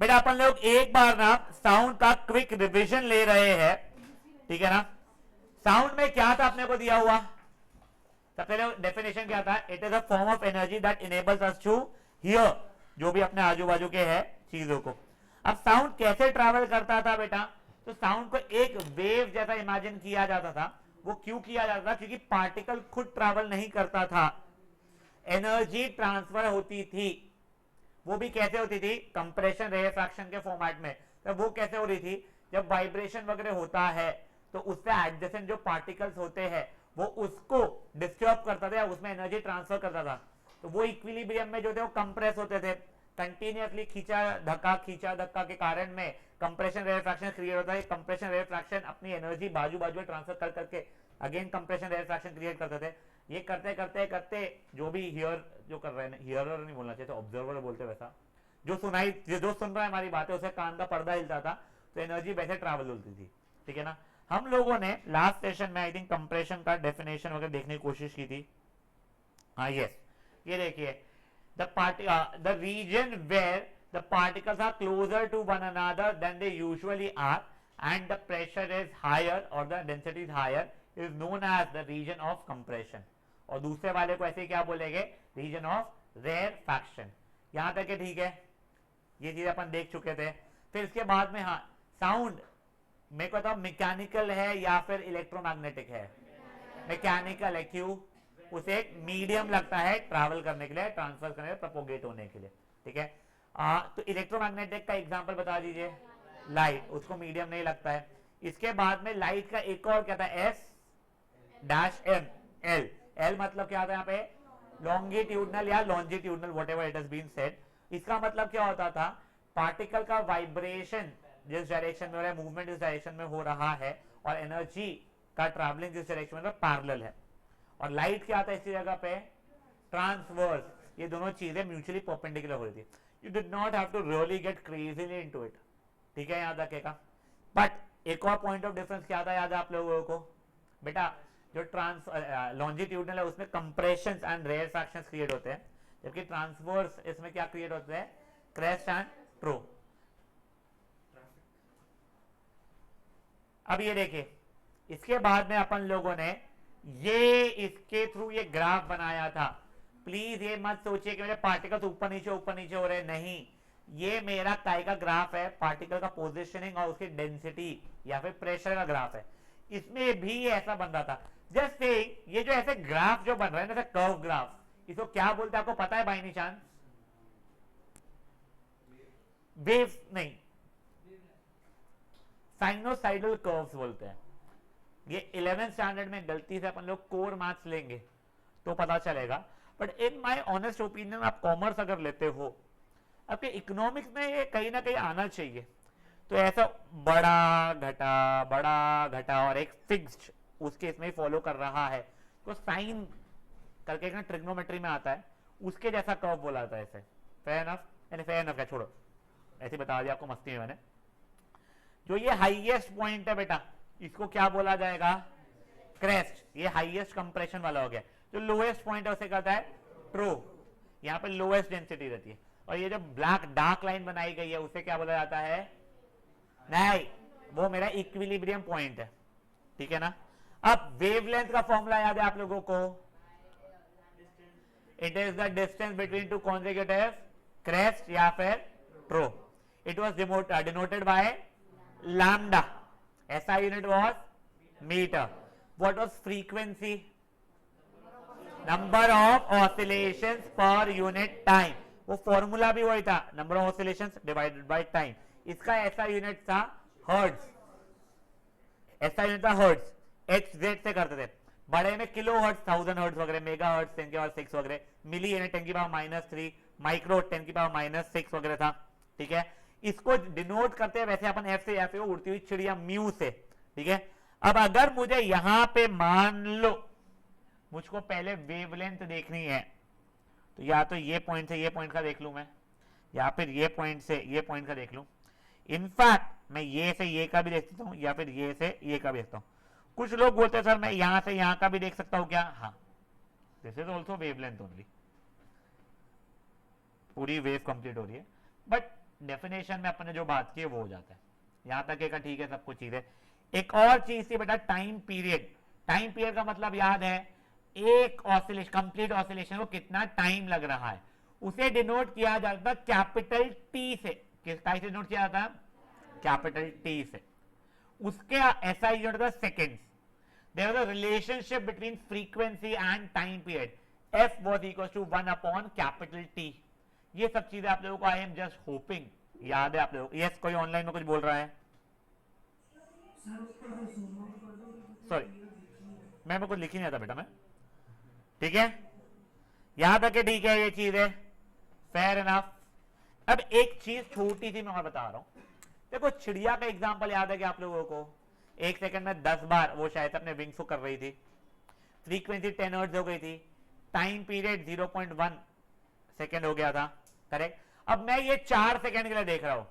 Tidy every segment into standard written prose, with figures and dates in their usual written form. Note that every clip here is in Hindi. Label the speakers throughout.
Speaker 1: बेटा अपन लोग एक बार ना साउंड का क्विक रिवीजन ले रहे हैं, ठीक है ना। साउंड में क्या था अपने को दिया हुआ, सबसे पहले डेफिनेशन क्या था, it is a form of energy that enables us to hear, जो भी अपने आजू बाजू के है चीजों को। अब साउंड कैसे ट्रैवल करता था बेटा, तो साउंड को एक वेव जैसा इमेजिन किया जाता था। वो क्यों किया जाता था, क्योंकि पार्टिकल खुद ट्रैवल नहीं करता था, एनर्जी ट्रांसफर होती थी। वो भी कैसे होती थी, कंप्रेशन रेफ्रैक्शन के फॉर्मेट में। तो वो कैसे हो रही थी, जब वाइब्रेशन वगैरह होता है तो उससे एडजेसेंट जो पार्टिकल्स होते हैं वो उसको डिस्टर्ब करता था, उसमें एनर्जी ट्रांसफर करता था। तो वो इक्विलिब्रियम में जो थे वो कंप्रेस होते थे, कंटिन्यूअसली खींचा धक्का के कारण में कंप्रेशन रेफ्रैक्शन क्रिएट होता है। कंप्रेशन रेफ्रैक्शन अपनी एनर्जी बाजू बाजू में ट्रांसफर कर करके अगेन कंप्रेशन रेफ्रैक्शन क्रिएट करते थे। ये करते करते करते जो भी हियर जो कर रहे हैं, हियरर नहीं बोलना चाहिए, तो ऑब्जर्वर बोलते वैसा, जो सुन रहा है हमारी बातें, उसे कान का पर्दा हिलता था, तो एनर्जी वैसे ट्रैवल होती थी, ठीक है ना। हम लोगों ने लास्ट सेशन में आई थिंक कंप्रेशन का डेफिनेशन वगैरह देखने की कोशिश की थी। हाँ यस, ये देखिए, the region where the particles are closer to one another than they usually are and the pressure is higher or the density is higher is known as the region of compression। और दूसरे वाले को ऐसे क्या बोलेंगे, रीजन ऑफ रेरफैक्शन। यहां तक है, ठीक है, ये चीज अपन देख चुके थे। फिर इसके बाद में हाँ, साउंड मेरे को बताओ मैकेनिकल है या फिर इलेक्ट्रोमैग्नेटिक है, मैकेनिकल है, क्यों, उसे एक मीडियम लगता है ट्रैवल करने के लिए, ट्रांसफर करने के लिए, प्रोपोगेट होने के लिए, ठीक है। तो इलेक्ट्रोमैग्नेटिक का एग्जांपल बता दीजिए, लाइट, उसको मीडियम नहीं लगता है। इसके बाद में लाइट का एक और क्या था, s dash m l, l मतलब क्या था यहाँ पे, लॉन्गिट्यूडनल या longitudinal, whatever it has been said. इसका मतलब क्या होता था, पार्टिकल का वाइब्रेशन जिस डायरेक्शन में हो रहा है, मूवमेंट इस डायरेक्शन में हो रहा है, और एनर्जी का ट्रैवलिंग जिस डायरेक्शन में पैरेलल है। और लाइट क्या आता है इसी जगह पे, ट्रांसवर्स। ये दोनों चीजें म्यूचुअली परपेंडिकुलर हो रही थी। You did not have to really get crazily into it, ठीक है, याद रखेगा। बट एक और पॉइंट ऑफ डिफरेंस क्या था, याद है आप लोगों को बेटा, जो लॉन्जिट्यूडनल है उसमें कंप्रेशंस एंड रेरफैक्शंस क्रिएट होते हैं, जबकि ट्रांसवर्स इसमें क्या क्रिएट होते हैं, क्रेस्ट एंड ट्रो। अब ये देखिए, इसके बाद में अपन लोगों ने ये इसके थ्रू ये ग्राफ बनाया था। प्लीज ये मत सोचिए कि मेरे पार्टिकल्स ऊपर नीचे हो रहे, नहीं, ये मेरा काय का ग्राफ है, पार्टिकल का पोजीशनिंग और उसकी डेंसिटी या फिर प्रेशर का ग्राफ है। इसमें भी ऐसा बन रहा था। जस्ट ये जो ऐसे ग्राफ जो बन रहा है ना, कर्व ग्राफ, इसको क्या बोलते हैं आपको पता है बाय एनी चांस? वेव्स नहीं, साइनोसाइडल कर्व्स बोलते हैं। ये 11th स्टैंडर्ड में गलती से अपन लोग कोर मैथ्स लेंगे तो पता चलेगा, but in my honest opinion आप कॉमर्स अगर लेते हो, आपके इकोनॉमिक्स में ये कहीं ना कहीं आना चाहिए। तो ऐसा बड़ा घटा और एक फिक्स्ड उसके इसमें फॉलो कर रहा है, तो साइन करके एक ना ट्रिग्नोमेट्री में आता है, उसके जैसा कर्व बोला जाता है इसे। फेयर एनफ, यानी फेयर एनफ है, छोड़ो, ऐसे बता दिया आपको मस्ती में मैंने। जो ये हाईएस्ट पॉइंट है बेटा, इसको क्या बोला जाएगा, क्रेस्ट, ये हाईएस्ट कंप्रेशन वाला हो गया। जो लोएस्ट पॉइंट है उसे कहता है ट्रो, यहाँ पे लोएस्ट डेंसिटी रहती है। और ये जो ब्लैक डार्क लाइन बनाई गई है उसे क्या बोला जाता है, नहीं, वो मेरा इक्विलिब्रियम पॉइंट है, ठीक है ना। अब वेवलेंथ का फॉर्मूला याद है आप लोगों को, it is the distance between two consecutive crest या फिर trough. It was denoted by lambda, SI unit was meter. What was frequency? Number of oscillations per unit time. वो फॉर्मूला भी वही था, number of oscillations divided by time. इसका SI यूनिट था हर्ट्ज, SI यूनिट था हर्ट्ज, HZ से करते थे। बड़े में किलो हर्ट्ज, 1000 हर्ट्ज वगैरह, मेगा हर्ट्ज 10 की पावर 6 वगैरह, मिली यानी 10 की पावर -3, माइक्रो 10 की पावर -6 वगैरह था, ठीक है। इसको डिनोट करते हैं वैसे अपन F से या फिर उड़ती हुई चिड़िया म्यू से, ठीक है। अब अगर मुझे यहां पे मान लो मुझको पहले वेवलेंथ देखनी है, तो या तो ये पॉइंट से ये पॉइंट का देख लूं मैं, या फिर ये पॉइंट से ये पॉइंट का देख लूं। इनफैक्ट मैं ये से ये का भी देख सकता हूं, या फिर ये से ये का भी देखता हूं। कुछ लोग बोलते हैं सर मैं यहां से यहां का भी देख सकता हूं क्या, हाँ, this is also wavelength only, पूरी वेव कंप्लीट हो रही है। बट डेफिनेशन में अपने जो बात की है वो हो जाता है। यहां तक का ठीक है सब कुछ चीजें। एक और चीज थी बेटा टाइम पीरियड। टाइम पीरियड का मतलब याद है, एक ऑसिलेशन, कंप्लीट ऑसिलेशन को कितना टाइम लग रहा है, उसे डिनोट किया जाता है कैपिटल टी से। किस टाइप से डिनोट किया जाता है? कैपिटल टी से। उसके ऐसा यूनिट था seconds. There was a relationship between frequency and time period, f was equal to 1 upon capital t. ये सब चीजें आप लोगों को आई एम जस्ट होपिंग याद है आप लोगों को। यस, कोई ऑनलाइन में कुछ बोल रहा है? सॉरी, मैं कुछ लिख ही नहीं आता बेटा मैं। ठीक है, यहां तक के ठीक है, ये चीज है फेयर इनफ। अब एक चीज छोटी सी मैं और बता रहा हूं। देखो चिड़िया का एग्जांपल याद है कि आप लोगों को? एक सेकंड में 10 बार वो शायद अपने विंग्स को कर रही थी, फ्रीक्वेंसी 10 हर्ट्ज हो गई थी, टाइम पीरियड 0.1 सेकेंड हो गया था, करेक्ट। अब मैं ये 4 सेकेंड के लिए देख रहा हूं,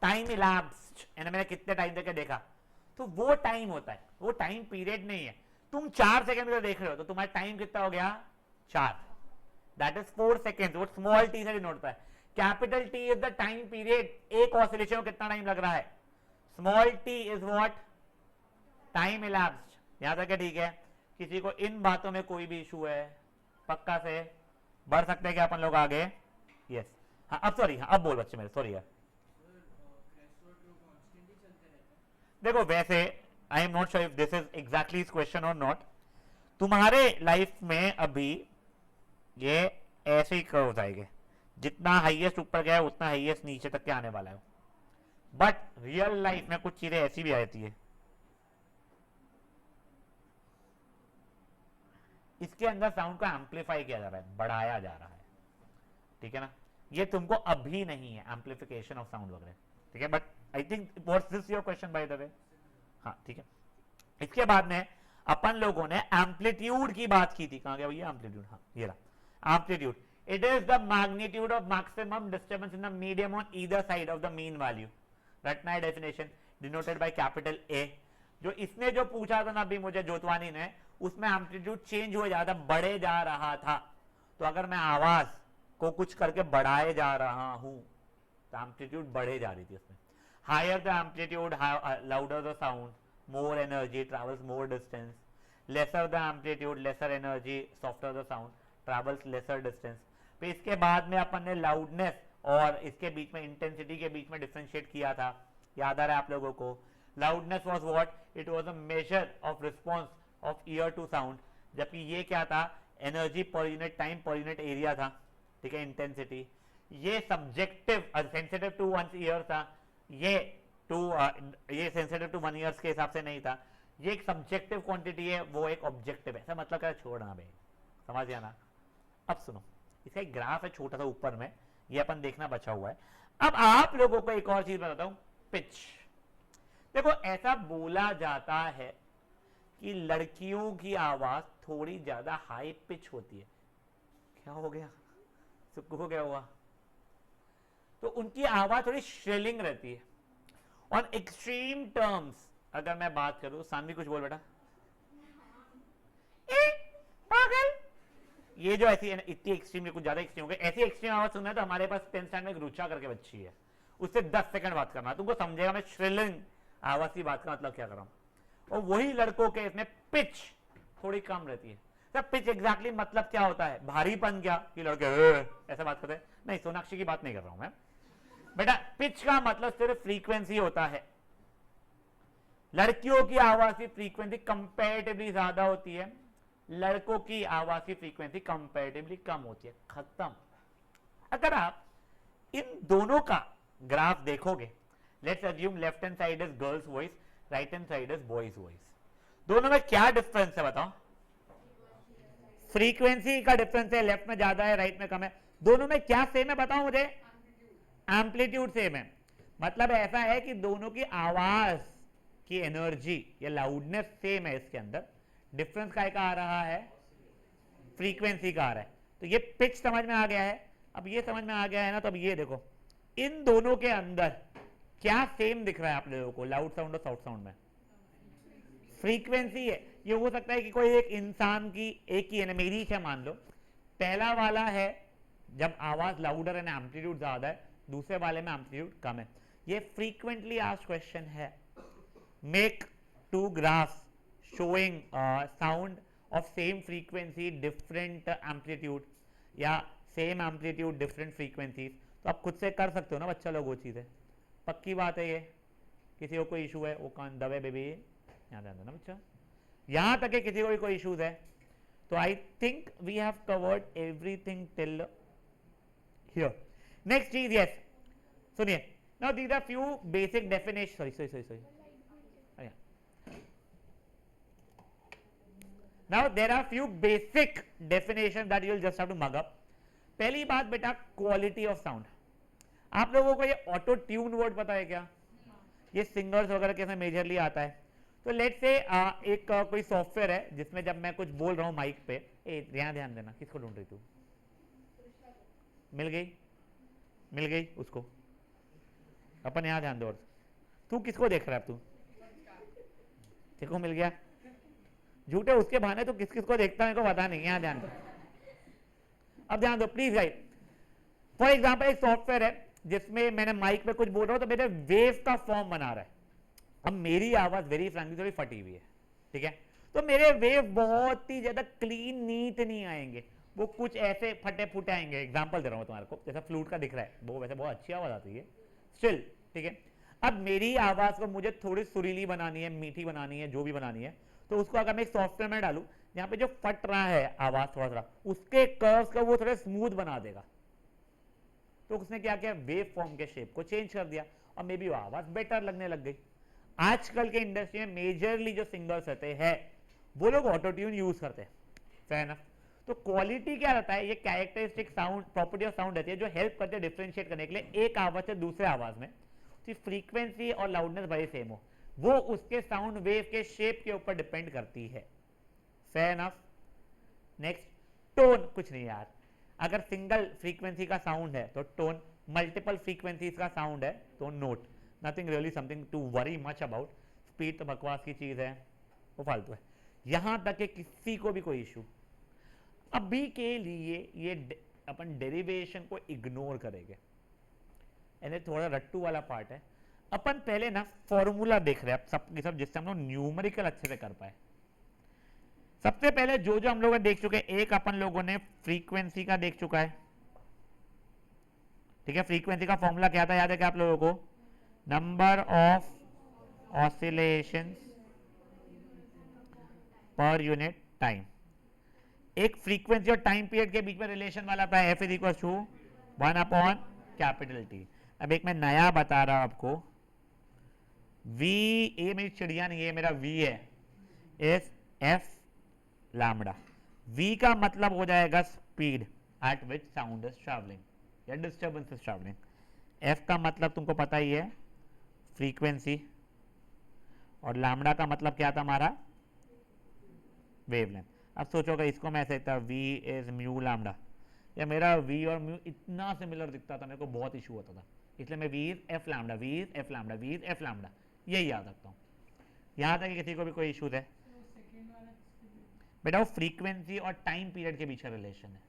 Speaker 1: टाइम इलैप्स्ड, यानी मैंने कितने टाइम तक देखा, तो वो टाइम होता है, वो टाइम पीरियड नहीं है। तुम 4 सेकेंड के लिए देख रहे हो तो तुम्हारा टाइम कितना हो गया? 4, दैट इज 4 सेकेंड। वो स्मॉल टी से डिनोट होता है। Capital T is the time period, एक ऑसिलेशन को कितना टाइम लग रहा है। Small T is what? Time elapsed. यहां तक ठीक है? किसी को इन बातों में कोई भी इशू है? पक्का से बढ़ सकते हैं क्या अपन लोग आगे? यस। हाँ अब सॉरी, हाँ अब बोल बच्चे मेरे, सॉरी यार। देखो वैसे I am not sure if this is exactly is question और नॉट। तुम्हारे लाइफ में अभी ये ऐसे ही कर्व जाएंगे, जितना हाईएस्ट ऊपर गया है उतना हाईएस्ट नीचे तक के आने वाला है। बट रियल लाइफ में कुछ चीजें ऐसी भी आती है, इसके अंदर साउंड को एम्पलीफाई किया जा रहा है, बढ़ाया जा रहा है, ठीक है ना। ये तुमको अभी नहीं है एम्पलीफिकेशन ऑफ साउंड वगैरह, ठीक है। But I think what's this your question by the way? हाँ ठीक है। इसके बाद में अपन लोगों ने एम्पलीट्यूड की बात की थी, कहां गया भैया एम्पलीट्यूड? हाँ ये रहा amplitude. It is the magnitude of maximum disturbance in the medium on either side of the mean value. रटना है definition, denoted by capital a. जो इसने जो पूछा था ना अभी मुझे जोतवानी ने, उसमें एम्पलीट्यूड चेंज हुआ ज्यादा बढ़े जा रहा था। तो अगर मैं आवाज को कुछ करके बढ़ाए जा रहा हूं तो एम्पलीट्यूड बढ़े जा रही थी उसमें। Higher the amplitude louder the sound, more energy, travels more distance. Lesser the amplitude, lesser energy, softer the sound, travels lesser distance. फिर इसके बाद में अपन ने loudness और इसके बीच में intensity के बीच में differentiate किया था, याद आ रहा है आप लोगों को? Loudness was what? It was a measure of response of ear to sound. जबकि ये क्या था? Energy per unit time per unit area था, ठीक है, intensity. ये subjective, sensitive to one's ear था, ये सेंसिटिव टू 1 ईयर्स के हिसाब से नहीं था। ये एक सब्जेक्टिव क्वांटिटी है, वो एक ऑब्जेक्टिव है। ऐसा मतलब क्या? छोड़ना भाई, समझ गया ना। अब सुनो, इसका एक ग्राफ है छोटा सा ऊपर में, ये अपन देखना बचा हुआ है। अब आप लोगों को एक और चीज बताता हूं, पिच। देखो ऐसा बोला जाता है कि लड़कियों की आवाज थोड़ी ज्यादा हाई पिच होती है। क्या हो गया? सुक्कू हो गया हुआ? तो उनकी आवाज थोड़ी श्रिलिंग रहती है। ऑन एक्सट्रीम टर्म्स अगर मैं बात करूं, सानवी कुछ बोल बेटा। पागल, ये जो ऐसी इतनी एक्सट्रीम, कुछ ज्यादा एक्सट्रीम हो गई, ऐसी एक्सट्रीम आवाज सुनना है तो हमारे पास 10th स्टैंडर्ड में रुचा करके बच्ची है, उससे 10 सेकंड बात करना, तुमको समझेगा मैं श्रिलिंग आवाज की बात का मतलब क्या कर रहा हूं। और वही लड़कों के इसमें पिच थोड़ी कम रहती है। सब पिच एग्जैक्टली मतलब क्या होता है? भारीपन क्या कि लड़के ऐसा बात करते हैं? नहीं, सोनाक्षी की बात नहीं कर रहा हूं मैं बेटा। पिच का मतलब सिर्फ फ्रीक्वेंसी होता है। लड़कियों की आवाज की फ्रीक्वेंसी कंपैरेटिवली ज्यादा होती है, लड़कों की आवाज की फ्रीक्वेंसी कंपैरेटिवली कम होती है, खत्म। अगर आप इन दोनों का ग्राफ देखोगे, let's assume left hand side is girls voice, right hand side is boys voice, दोनों में क्या डिफरेंस है बताओ? फ्रीक्वेंसी का डिफरेंस है, लेफ्ट में ज्यादा है राइट में कम है। दोनों में क्या सेम है बताओ मुझे? एम्पलीट्यूड सेम है। मतलब ऐसा है कि दोनों की आवाज की एनर्जी या लाउडनेस सेम है, इसके अंदर डिफरेंस काय का आ रहा है? फ्रीक्वेंसी का आ रहा है। तो ये पिच समझ में आ गया है। अब ये समझ में आ गया है ना, तो अब ये देखो इन दोनों के अंदर क्या सेम दिख रहा है आप लोगों को, लाउड साउंड और सॉफ्ट साउंड में? फ्रीक्वेंसी है। ये हो सकता है कि कोई एक इंसान की एक ही है ना, मेरी है मान लो, पहला वाला है जब आवाज लाउडर है ना, एम्पलीट्यूड ज्यादा है, दूसरे वाले में एम्पलीट्यूड कम है। ये फ्रीक्वेंटली आस्क्ड क्वेश्चन है। Make 2 graphs showing sound of same frequency different amplitude, या सेम एम्पलीट्यूड डिफरेंट फ्रीक्वेंसीज। तो आप खुद से कर सकते हो ना बच्चा लोग, वो चीज़ है, पक्की बात है ये। किसी को कोई इशू है वो कान दबे बेबी, यहाँ ध्यान देना बच्चा, यहाँ तक है किसी को भी कोई इशूज है। तो I think we have covered everything till here. Next चीज, यस सुनिए, now these are few basic definition, sorry now there are few basic definition that you will just have to mug up. पहली बात बेटा, क्वालिटी ऑफ साउंड। आप लोगों को ये ऑटो ट्यून वर्ड पता है क्या? ये सिंगर्स वगैरह कैसे मेजरली आता है। तो लेट्स से एक कोई सॉफ्टवेयर है जिसमें जब मैं कुछ बोल रहा हूँ माइक पे, ध्यान देना, किसको ढूंढ रही तू? मिल गई उसको, अपन यहाँ ध्यान दो। तू किसको देख रहा है? तू देखो मिल गया, झूठे उसके बहाने तो किस किसको देखता है मेरे को पता नहीं। यहाँ ध्यान दो, अब ध्यान दो प्लीज गाइस। फॉर एग्जाम्पल एक सॉफ्टवेयर है जिसमें मैंने माइक पे कुछ बोल रहा हूँ तो मेरे वेव का फॉर्म बना रहा है। अब मेरी आवाज वेरी फ्रैंकली थोड़ी फटी हुई है, ठीक है, तो मेरे वेव बहुत ही ज्यादा क्लीन नीट नहीं आएंगे, वो कुछ ऐसे फटे फूटे आएंगे। एग्जांपल दे रहा हूँ तुम्हारे को, जैसा फ्लूट का दिख रहा है, वो वैसे बहुत अच्छी आवाज आती है स्टिल, ठीक है। अब मेरी आवाज को मुझे थोड़ी सुरीली बनानी है, मीठी बनानी है, जो भी बनानी है, तो उसको अगर मैं एक सॉफ्टवेयर में डालूं, यहाँ पे जो फट रहा है आवाज थोड़ा सा, उसके कर्व्स का वो थोड़ा स्मूथ बना देगा। तो उसने क्या किया, वेव फॉर्म के शेप को चेंज कर दिया और मे बी वो आवाज बेटर लगने लग गई। आजकल के इंडस्ट्री में मेजरली जो सिंगर्स रहते हैं वो लोग ऑटो ट्यून यूज करते हैं, फेयर एनफ। तो क्वालिटी क्या रहता है, ये characteristic sound, property of sound रहती है जो हेल्प करते हैं डिफरेंशिएट करने के लिए एक आवाज से दूसरे आवाज में, फ्रीक्वेंसी और लाउडनेस भाई सेम हो, वो उसके साउंड वेव के शेप के ऊपर डिपेंड करती है, फेयर एनफ। नेक्स्ट, टोन कुछ नहीं यार, अगर सिंगल फ्रीक्वेंसी का साउंड है तो टोन, मल्टीपल फ्रीक्वेंसीज का साउंड है तो note, nothing really something to worry much about. Speed तो बकवास की चीज है, वो फालतू है। यहां तक कि किसी को भी कोई इशू, अभी के लिए ये अपन डेरिवेशन को इग्नोर करेंगे, यानी थोड़ा रट्टू वाला पार्ट है। अपन पहले ना फॉर्मूला देख रहे हैं सब सब, जिससे हम लोग न्यूमेरिकल अच्छे से कर पाए। सबसे पहले जो जो हम लोग देख चुके हैं, एक अपन लोगों ने फ्रीक्वेंसी का देख चुका है, ठीक है। फ्रीक्वेंसी का फॉर्मूला क्या था, याद है क्या आप लोगों को? Number of oscillations per unit time. एक फ्रीक्वेंसी और टाइम पीरियड के बीच में रिलेशन वाला था, F is equal to 1/T। अब एक मैं नया बता रहा हूं आपको, वी, ये मेरी चिड़िया नहीं है, मेरा वी है, इज एफ लैम्डा। v का मतलब हो जाएगा speed at which sound is travelling या डिस्टर्बेंस इज ट्रैवलिंग। f का मतलब तुमको पता ही है, फ्रीक्वेंसी, और लैम्डा का मतलब क्या था हमारा, वेवलेंथ। अब सोचोगे इसको मैं ऐसे लिखता, v इज म्यू लैम्डा, या मेरा v और म्यू इतना सिमिलर दिखता था, मेरे को बहुत इशू होता था, इसलिए मैं v is F lambda, v is F lambda, v is F lambda, यही याद रखता हूँ। यहाँ तक कि किसी को भी कोई इशू है बेटा, वो फ्रीक्वेंसी और टाइम पीरियड के बीच का रिलेशन है,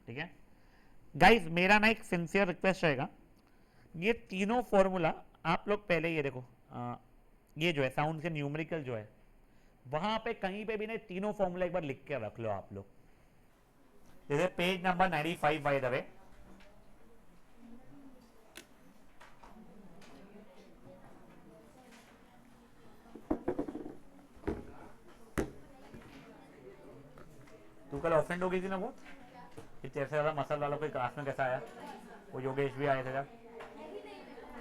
Speaker 1: ठीक है गाइस। मेरा ना एक सिंसियर रिक्वेस्ट रहेगा, ये तीनों फॉर्मूला आप लोग पहले ये देखो, ये जो है साउंड के न्यूमेरिकल जो है, वहां पे कहीं पे भी नहीं, तीनों फॉर्मूला एक बार लिख के रख लो आप लोग। जैसे page number 95 by the way, तू कल ऑफेंड हो गई थी ना वो, कि तेरे से ज्यादा मसल वालों के क्लास में कैसा आया, वो योगेश भी आए थे जब,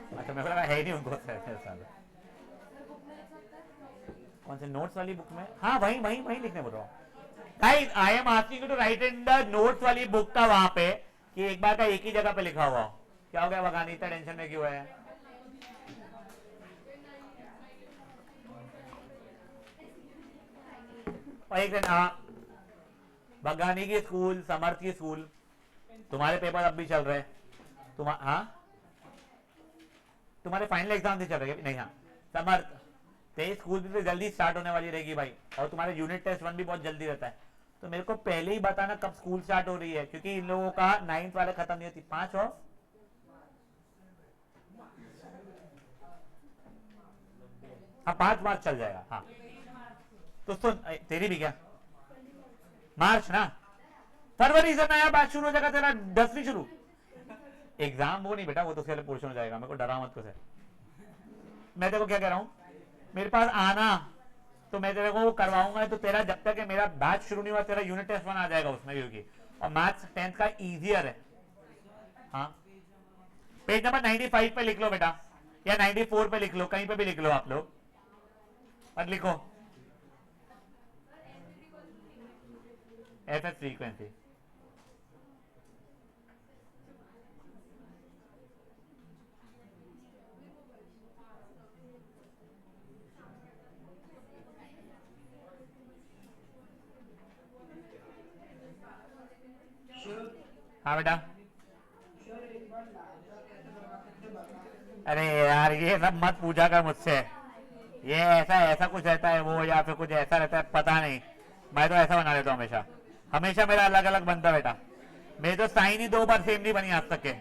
Speaker 1: अच्छा मेरे को लगा है नहीं उनको साल। कौन से नोट्स वाली बुक में? हाँ वहीं वहीं वहीं लिखने बोल रहा हूँ। Guys I am asking you to write in the notes वाली बुक का वहां पे, कि एक बार का एक ही जगह पे लिखा हुआ। क्या हो गया बगानी, इतना टेंशन में क्यों है? और एक दिन बगानी की स्कूल, समर्थ की स्कूल, तुम्हारे पेपर अब भी चल रहे हैं, हाँ तुम्हारे फाइनल एग्जाम नहीं चल रहे नहीं? हाँ समर्थ, तेरी स्कूल भी तो जल्दी स्टार्ट होने वाली रहेगी भाई, और तुम्हारे यूनिट टेस्ट 1 भी बहुत जल्दी रहता है, तो मेरे को पहले ही बताना कब स्कूल स्टार्ट हो रही है, क्योंकि इन लोगों का 9th वाले खत्म नहीं होती, 5 और हाँ 5 मार्च चल जाएगा। हाँ तो सुन, तेरी भी क्या मार्च ना, फरवरी से नया बैच शुरू हो जाएगा तेरा, 10वीं शुरू। एग्जाम वो नहीं बेटा, वो तो उसके लिए पोर्शन हो जाएगा, मेरे को डरा मत कुछ है। मैं तेरे को क्या कह रहा हूँ, मेरे पास आना तो मैं तेरे को वो करवाऊंगा, तो तेरा जब तक मेरा बैच शुरू नहीं हुआ तेरा यूनिट टेस्ट 1 आ जाएगा उसमें, क्योंकि और मैथ्स 10th का इजियर है। हाँ पेज नंबर 95 पे लिख लो बेटा, या 94 पे लिख लो, कहीं पे भी लिख लो आप लोग, और लिखो एफ एस फ्रीक्वेंसी। हाँ बेटा, अरे यार ये सब मत पूछा कर मुझसे, ये ऐसा ऐसा कुछ रहता है वो, या फिर कुछ ऐसा रहता है पता नहीं, मैं तो ऐसा बना लेता हूँ हमेशा, हमेशा मेरा अलग अलग बनता बेटा, मेरे तो साइन ही 2 बार सेम नहीं बनी आज तक के।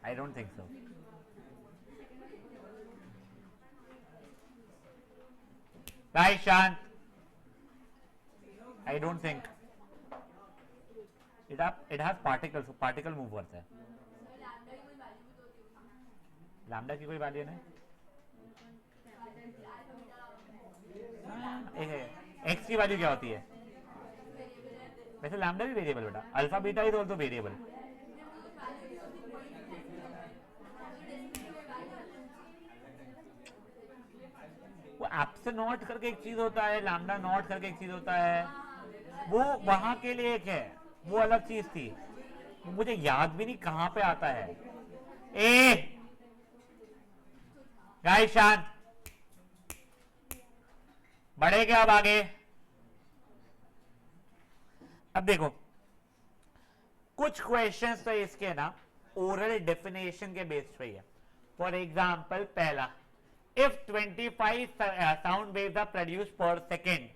Speaker 1: I don't think so. Guys शांत, I don't think it has particles, so particle move करता है। लैम्डा की कोई वैल्यू नहीं, एक्स की वैल्यू क्या होती है वैसे, लैम्डा भी वेरिएबल बेटा, alpha beta is also variable. वो एप्सिलॉन करके एक चीज होता है, लैम्डा नॉट करके एक चीज होता है, वो वहां के लिए एक है, वो अलग चीज थी, मुझे याद भी नहीं कहां पे आता है। ए गाइस शांत, बढ़ेगा अब आगे। अब देखो कुछ क्वेश्चंस तो इसके ना ओरल डेफिनेशन के बेस पे है। फॉर एग्जांपल पहला, if 25 sound waves are produced per second,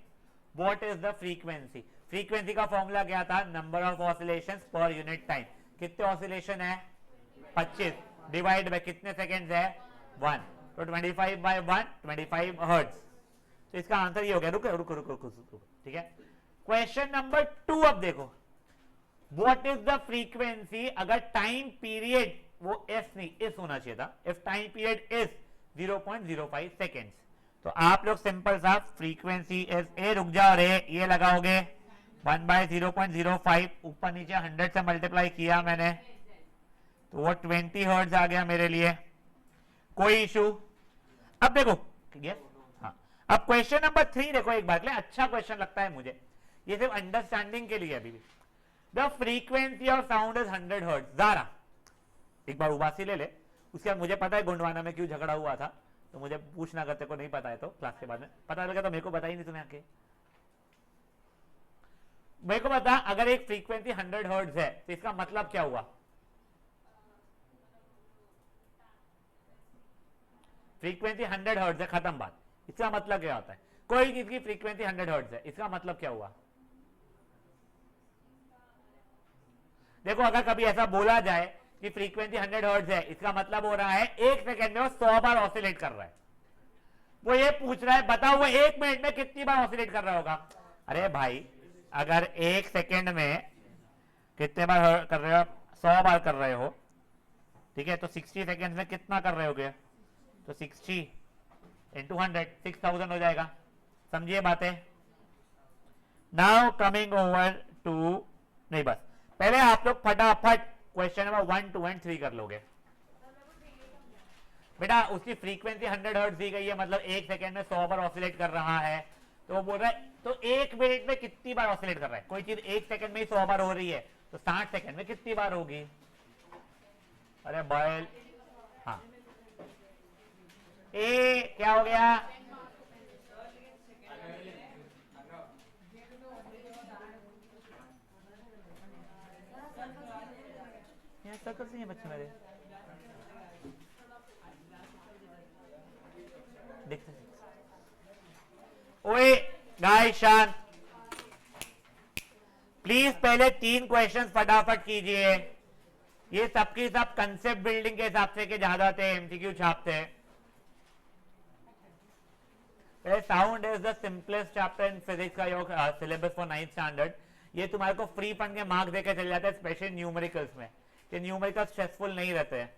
Speaker 1: what is the frequency. Frequency का फॉर्मूला क्या था, number of oscillations per unit time. कितने ऑसिलेशन है 25, डिवाइड बाय कितने सेकेंड्स है 1, तो 25 बाय 1 25 हर्ट्ज। तो इसका आंसर ये हो गया। रुको रुको रुको रुको, ठीक है। क्वेश्चन नंबर 2 अब देखो, व्हाट इज द फ्रीक्वेंसी अगर टाइम पीरियड वो एस नहीं इस होना चाहिए था, if time period is 0.05 seconds, तो आप लोग सिंपल सा फ्रीक्वेंसी इज ए, रुक जाओ रे, ये लगाओगे 1/0.05, ऊपर नीचे 100 से मल्टीप्लाई किया मैंने, तो वो 20 हर्ट्ज आ गया मेरे लिए, कोई इशू। अब देखो यस, हाँ अब क्वेश्चन नंबर 3 देखो एक बार के लिए, अच्छा क्वेश्चन लगता है मुझे, ये सिर्फ अंडरस्टैंडिंग के लिए अभी भी। The frequency of sound is 100 hertz. ज़रा एक बार उबासी ले ले, उसके बाद मुझे पता है गोंडवाना में क्यों झगड़ा हुआ था, तो मुझे पूछना करते को नहीं पता है तो क्लास के बाद में पता लगा, तो मेरे को बता ही नहीं तूने आके। मेरे को बता, अगर एक फ्रीक्वेंसी 100 हर्ट्ज है तो इसका मतलब क्या हुआ। फ्रीक्वेंसी 100 हर्ट्ज है, खत्म बात। इसका मतलब क्या होता है, कोई चीज की फ्रीक्वेंसी 100 हर्ट्ज है, इसका मतलब क्या हुआ। देखो अगर कभी ऐसा बोला जाए कि फ्रीक्वेंसी 100 हर्ट्ज है, इसका मतलब हो रहा है 1 सेकेंड में वो 100 बार ऑसिलेट कर रहा है। वो ये पूछ रहा है बताओ वो 1 मिनट में कितनी बार ऑसिलेट कर रहा होगा। अरे भाई अगर 1 सेकेंड में कितने बार कर रहे हो, 100 बार कर रहे हो, ठीक है, तो 60 सेकेंड में कितना कर रहे होगे, तो 60 into 100 6000 हो जाएगा। समझिए बातें। नाउ कमिंग ओवर टू, नहीं बस पहले आप लोग फटाफट क्वेश्चन नंबर 1, 2 एंड 3 कर लोगे। बेटा उसकी फ्रीक्वेंसी 100 हर्ट्ज दी गई है, मतलब 1 सेकेंड में 100 बार ऑसिलेट कर रहा है, तो वो बोल रहा है तो 1 मिनट में कितनी बार ऑसिलेट कर रहा है। कोई चीज 1 सेकेंड में ही 100 बार हो रही है, तो 60 सेकेंड में कितनी बार होगी। अरे बॉयल, हाँ ए क्या हो गया, सर्कल से बच्चे मेरे देखते। ओए गाइस शांत, प्लीज पहले 3 क्वेश्चंस फटाफट कीजिए। ये सबकी सब कंसेप्ट बिल्डिंग के हिसाब से के ज्यादा थे, एमसीक्यू छापते हैं। Sound is the simplest chapter in physics का your syllabus for 9th standard. ये तुम्हारे को फ्री फंड के मार्क्स देकर चले जाते हैं, स्पेशली न्यूमेरिकल्स में, कि न्यूमेरिकल्स स्ट्रेसफुल नहीं रहते हैं।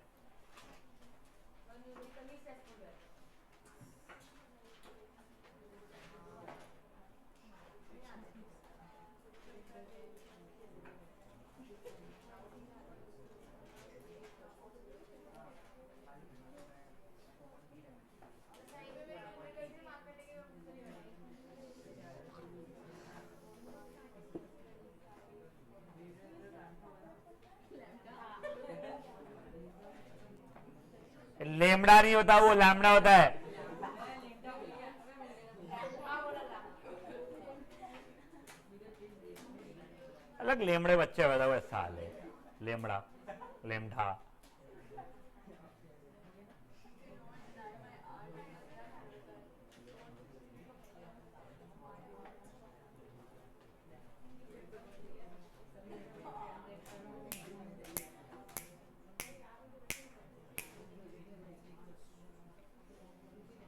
Speaker 1: लेमड़ा नहीं होता, वो लैम्बडा होता है। अलग लेमड़े बच्चे पैदा हुए साले, लेमड़ा लेमड़ा।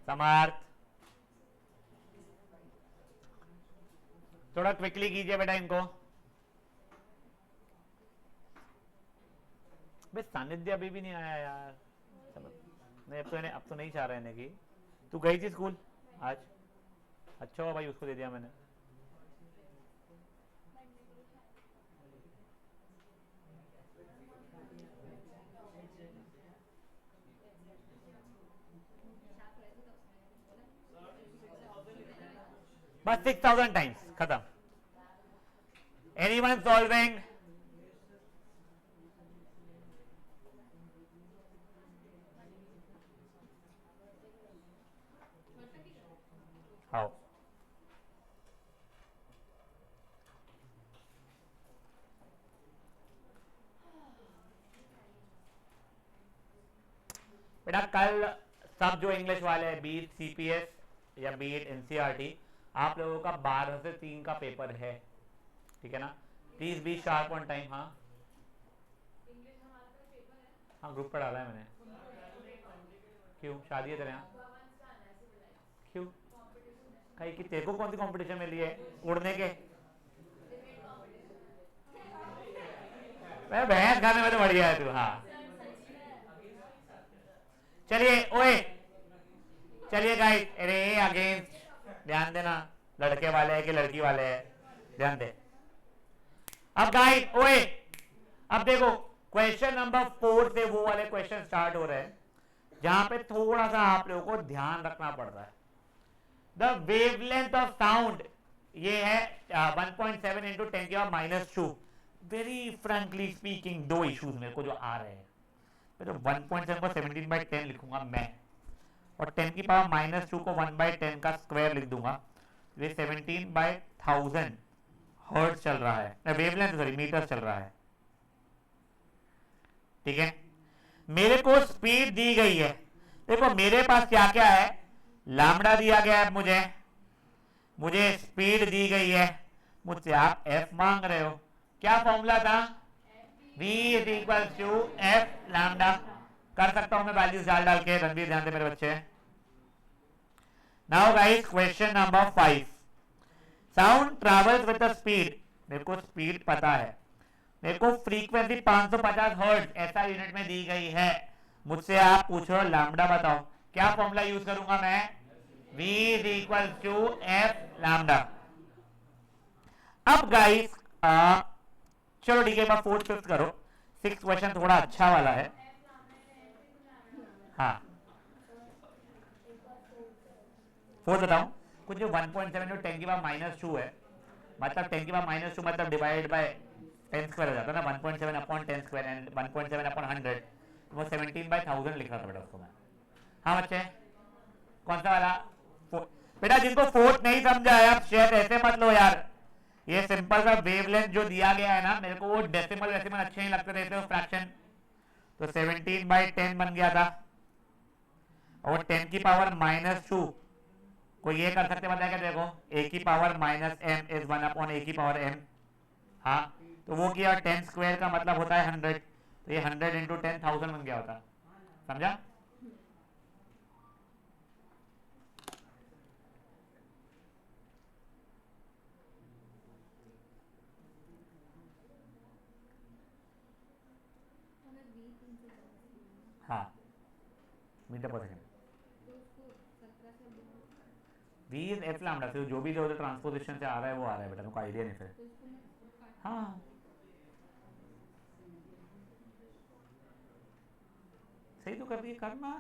Speaker 1: समर्थ थोड़ा क्विकली कीजिए बेटा इनको। बे सानिध्य अभी भी नहीं आया यार। नहीं अब तो नहीं चाह रहे हैं कि तू गई थी स्कूल आज? अच्छा हुआ भाई, उसको दे दिया मैंने। बस 6000 टाइम्स खत्म। Anyone solving? हाउ? बेटा कल सब जो इंग्लिश वाले हैं, बीट सीपीएस या बीट एनसीईआरटी, आप लोगों का 12 से 3 का पेपर है, ठीक है ना? Please be sharp on time. हाँ हाँ, ग्रुप पर डाला है मैंने। क्यों शादी है तेरे यहाँ? क्यों? कहीं कि तेरे को कौन सी कंपटीशन मिली है उड़ने के? भैंस खाने में तो बढ़िया है तू। हाँ चलिए ओए, चलिए गाइस, अरे अगेंस्ट ध्यान देना, लड़के वाले हैं कि लड़की वाले हैं, ध्यान दे। अब गाइस ओए, अब देखो क्वेश्चन नंबर 4 से वो वाले क्वेश्चन स्टार्ट हो रहे हैं जहां पे थोड़ा सा आप लोगों को ध्यान रखना पड़ रहा है। द वेवलेंथ ऑफ साउंड ये है 1.7 इंटू 10⁻²। वेरी फ्रेंकली स्पीकिंग दो इश्यूज मेरे को जो आ रहे हैं, तो 1.7 को 17/10 लिखूंगा मैं, और 10⁻² को 1/10 का स्क्वायर लिख दूंगा। ये 17/1000 हर्ट्ज चल रहा है, वेवलेंथ सॉरी मीटर चल रहा है, ठीक है। मेरे को स्पीड दी गई है, देखो मेरे पास क्या क्या है, लैम्बडा दिया गया है, मुझे स्पीड दी गई है, मुझसे आप एफ मांग रहे हो। क्या फॉर्मूला था? v is equal to F lambda. कर सकता हूं मैं वैल्यूज डाल के। रणवीर ध्यान दे मेरे बच्चे। Now guys question number 5, sound travels with the speed. मेरे को स्पीड पता है, मेरे को फ्रीक्वेंसी 550 हर्ट्ज ऐसा यूनिट में दी गई है, मुझसे आप पूछो लैम्बडा बताओ। क्या फॉर्मूला यूज करूंगा मैं? v is equal to F lambda. अब गाइस चलो ठीक है, 4th 5th करो, 6th क्वेश्चन थोड़ा अच्छा वाला है। हाँ 4th बताओ कुछ। जो 1.7 जो 10⁻² है, मतलब 10⁻² मतलब डिवाइड बाय 10 स्क्वायर हो जाता है ना, 1.7 अपॉन 10 स्क्वायर एंड 1.7 अपॉन 100, वो 17/1000 लिखा था बेटा उसको मैं। हाँ बच्चे कौन सा वाला? बेटा जिनको 4th नहीं समझा है आप शायद ऐसे मत लो यार, ये सिंपल सा वेवलेंथ जो दिया गया है ना, मेरे को वो डेसिमल अच्छे नहीं लगते थे, तो फ्रैक्शन, तो 17/10 बन गया था, और 10⁻² को ये कर सकते बताया क्या? देखो a⁻m इज 1 अपॉन a⁻m। हाँ तो वो किया, 10 स्क्वायर का मतलब होता है 100, तो ये 100 इंटू 10,000 बन गया होता, समझा? हाँ, metre per second. V is F lambda, फिर जो भी जो ट्रांसपोजिशन से आ रहा है वो आ रहा है बेटा, तुमको आइडिया नहीं फिर। हाँ सही तो कर दिए, करना।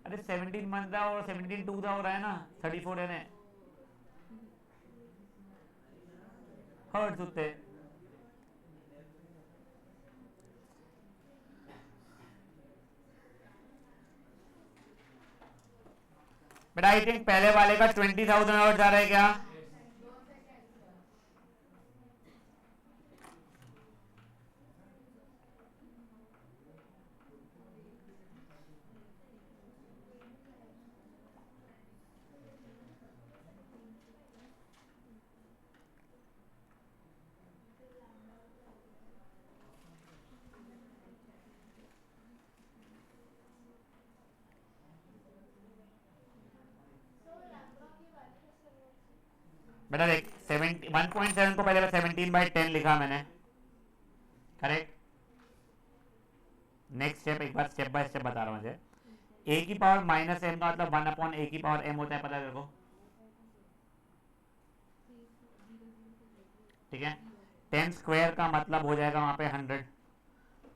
Speaker 1: अरे 17 मंथ का और 17 टू का हो रहा है ना, 34 है हर्ट्ज उत्ते। बेटा आई थिंक पहले वाले का 20,000 हर्ट्ज आ रहा है क्या? बेटा देख 1.7 को पहले 17/10 लिखा मैंने, करेक्ट? नेक्स्ट स्टेप एक बार स्टेप बाय स्टेप बता रहा हूँ मुझे। ए की पावर माइनस एम का मतलब 1/a की पावर m होता है, पता है तेरे को? ठीक है, 10 स्क्वायर का मतलब हो जाएगा वहां पे 100,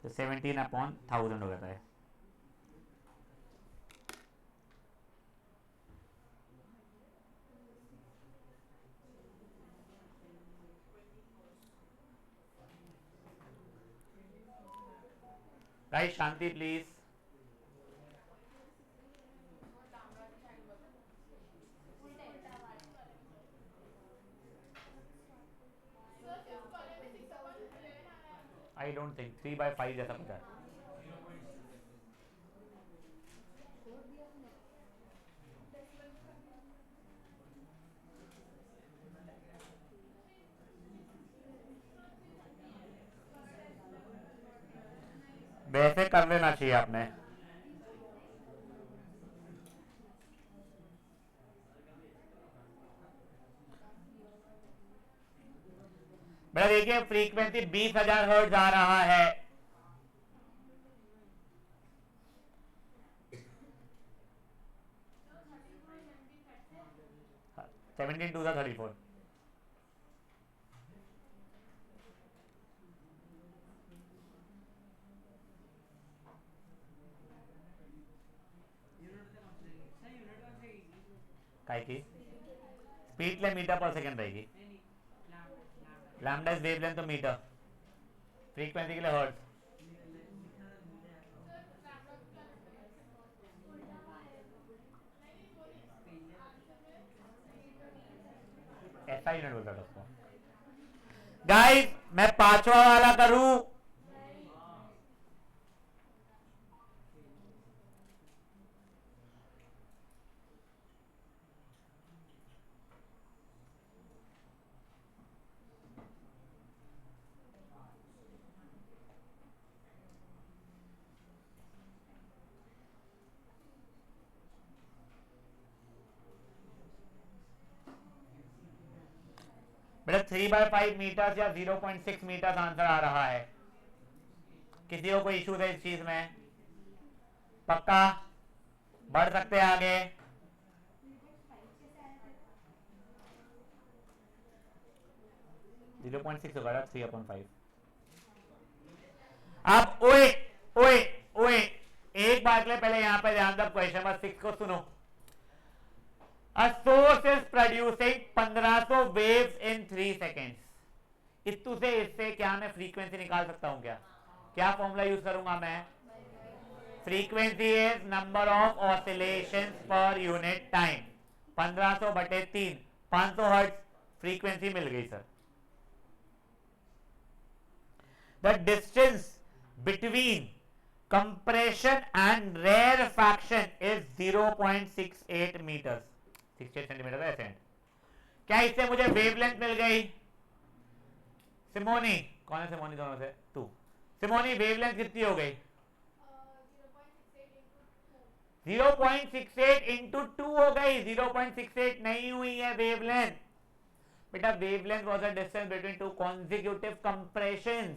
Speaker 1: तो 17/1000 हो जाता है। Guys Shanti please. I don't think 3/5 जैसा कुछ है। वैसे कर लेना चाहिए आपने। बेटा देखिए फ्रीक्वेंसी 20,000 हर्ट्ज आ रहा है। हाँ, 17 to 34। काय की स्पीड ले मीटर पर सेकंड रहेगी, लैम्डा इज वेवलेंथ तो मीटर, फ्रीक्वेंसी के लिए हर्ट्ज। ऐसा यूनिट बोलता था उसको। गाइस मैं पांचवा वाला करूं? बेटा 3/5 मीटर या 0.6 मीटर आंसर आ रहा है। किसी को कोई इशू है इस चीज में? पक्का बढ़ सकते हैं आगे? जीरो पॉइंट सिक्स होगा 3/5। आप ओए ओए ओए एक बात ले, पहले यहां पर ध्यान दो, क्वेश्चन नंबर 6 को सुनो। A source is producing 1500 waves in 3 seconds। इतु से इससे क्या मैं फ्रीक्वेंसी निकाल सकता हूं क्या? क्या फॉर्मूला यूज करूंगा मैं? Frequency is number of oscillations per unit time, 1500/3, 500 hertz frequency मिल गई sir. The distance between compression and rarefaction is 0.68 meters, 68 centimetre का एसेंट। क्या इससे मुझे वेवलेंथ मिल गई? सिमोनी, कौन है सिमोनी दोनों से? तू। सिमोनी वेवलेंथ कितनी हो गई? 0.68 इंटू 2 हो गई, 0.68 नहीं हुई है वेवलेंथ बेटा। Wavelength was the distance between two consecutive compressions.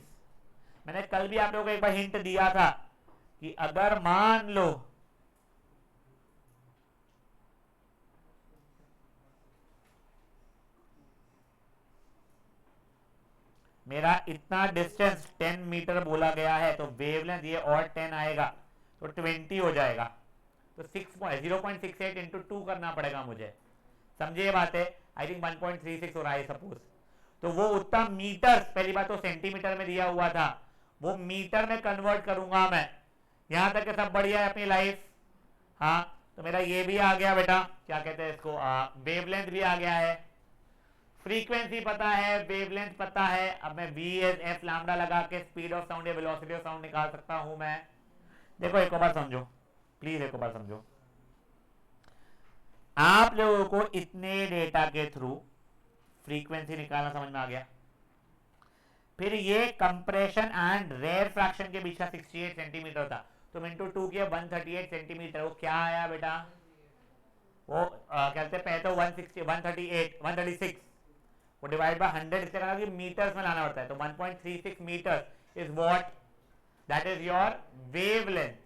Speaker 1: मैंने कल भी आप लोगों को एक बार हिंट दिया था कि अगर मान लो मेरा इतना डिस्टेंस 10 मीटर बोला गया है तो वेवलेंथ ये और 10 आएगा तो 20 हो जाएगा। तो 0.68 इंटू 2 करना पड़ेगा मुझे, समझे ये बात है? आई थिंक 1.36 हो रहा है सपोज। तो वो उतना मीटर, पहली बात तो सेंटीमीटर में दिया हुआ था, वो मीटर में कन्वर्ट करूंगा मैं। यहां तक के सब बढ़िया है अपनी लाइफ। हाँ तो मेरा ये भी आ गया बेटा, क्या कहते हैं इसको, वेवलेंथ भी आ गया है, फ्रीक्वेंसी पता है, वेवलेंथ पता है। अब मैं वी एस एफ लैम्डा लगा के स्पीड ऑफ साउंड या वेलोसिटी ऑफ साउंड निकाल सकता हूं मैं। देखो एक बार समझो प्लीज, एक बार समझो। आप लोगों को इतने डेटा के थ्रू फ्रीक्वेंसी निकालना समझ में आ गया। फिर ये कंप्रेशन एंड रेयर फ्रैक्शन के बीच का 68 सेंटीमीटर था, तो इंटू 2 किया 138 सेंटीमीटर। वो क्या आया बेटा? वो कहते हैं पहले तो 160 138 136, वो डिवाइड बाय 100 इससे करना कि मीटर्स में लाना पड़ता है। तो 1.36 metre is what, that is your wavelength.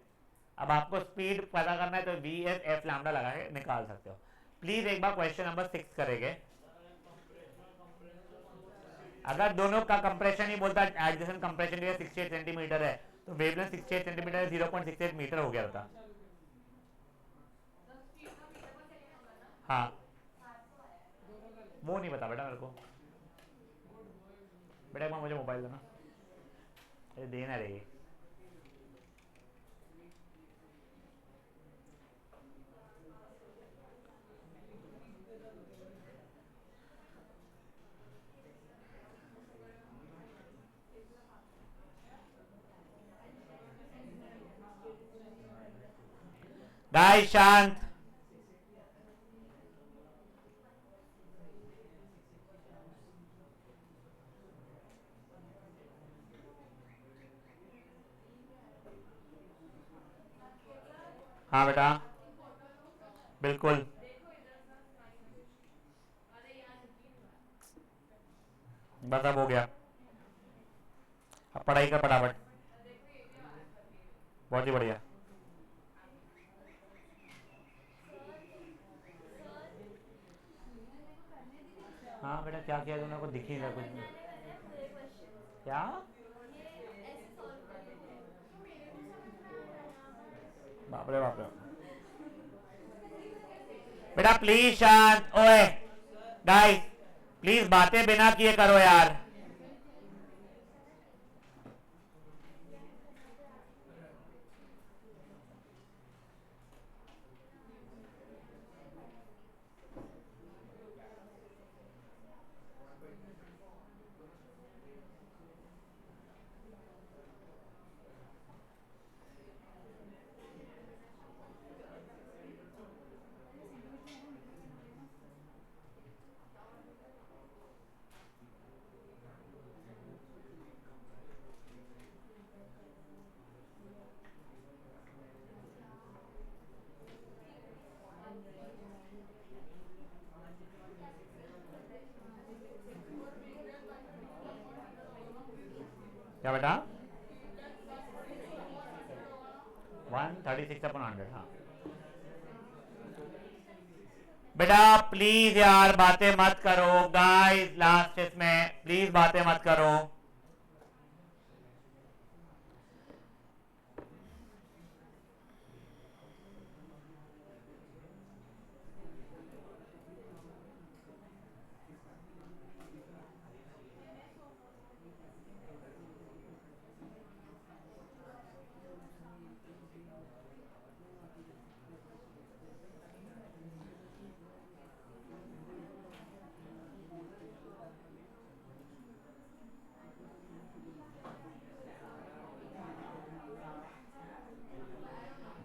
Speaker 1: अब आपको स्पीड पता करना है तो वी एस एफ लैम्डा लगा के निकाल सकते हो। प्लीज एक बार क्वेश्चन नंबर 6 करेंगे। अगर दोनों का कंप्रेशन ही बोलता एडजेसेंट कंप्रेशन 68 सेंटीमीटर है तो वेवलेंथ 68 सेंटीमीटर 0.68 मीटर हो गया था। हाँ वो नहीं पता बेटा मेरे को, बेटा एक बार मुझे मोबाइल देना, ये देना रहेगी। गाइस शांत। हाँ बेटा बिल्कुल, बस अब हो गया। अब पढ़ाई का फटाफट, बहुत ही बढ़िया। हाँ बेटा क्या किया तुमने, को दिख ही नहीं कुछ। क्या बाप रे बाप रे बेटा प्लीज शांत। ओए गाइस प्लीज बातें बिना किए करो यार। क्या बेटा 136/100। हाँ बेटा प्लीज यार बातें मत करो गाइस, लास्ट इसमें प्लीज बातें मत करो।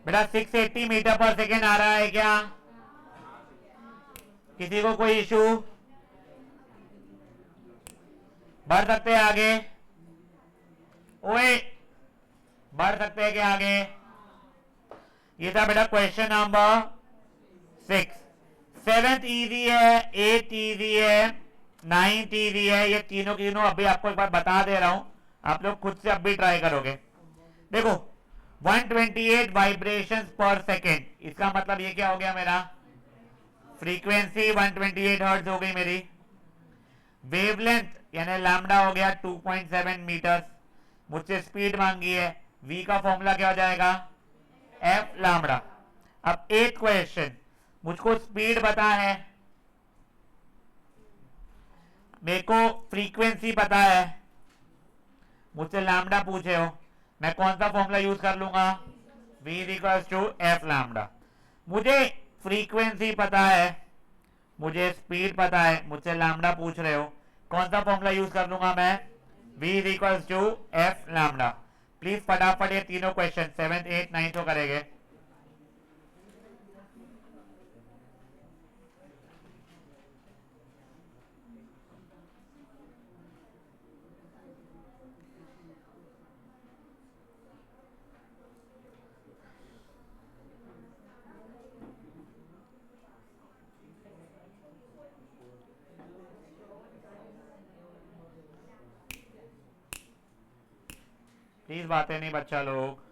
Speaker 1: बेटा 680 मीटर पर सेकेंड आ रहा है क्या? किसी को कोई इशू? बढ़ सकते हैं आगे? ओए बढ़ सकते हैं क्या आगे? ये था बेटा क्वेश्चन नंबर 6। 7th इजी है, 8th इजी है, 9th इजी है। ये तीनों की तीनों अभी आपको एक बार बता दे रहा हूं, आप लोग खुद से अब भी ट्राई करोगे। देखो 128 वाइब्रेशंस पर सेकेंड, इसका मतलब ये क्या हो गया मेरा? फ्रीक्वेंसी 128 हर्ट्ज हो गई मेरी। वेवलेंथ यानी लैम्डा हो गया 2.7 मीटर। मुझसे स्पीड मांगी है, v का फॉर्मूला क्या हो जाएगा? F lambda. अब एक क्वेश्चन, मुझको स्पीड पता है, मेरे को फ्रीक्वेंसी पता है, मुझसे लैम्डा पूछे हो, मैं कौन सा फॉर्मूला यूज कर लूंगा? v equals to F lambda. मुझे फ्रीक्वेंसी पता है, मुझे स्पीड पता है, मुझसे लैम्डा पूछ रहे हो, कौन सा फॉर्मूला यूज कर लूंगा मैं? v equals to F lambda. Please फटाफट ये तीनों क्वेश्चन 7th 8th 9th को करेंगे। प्लीज बातें नहीं बच्चा लोग।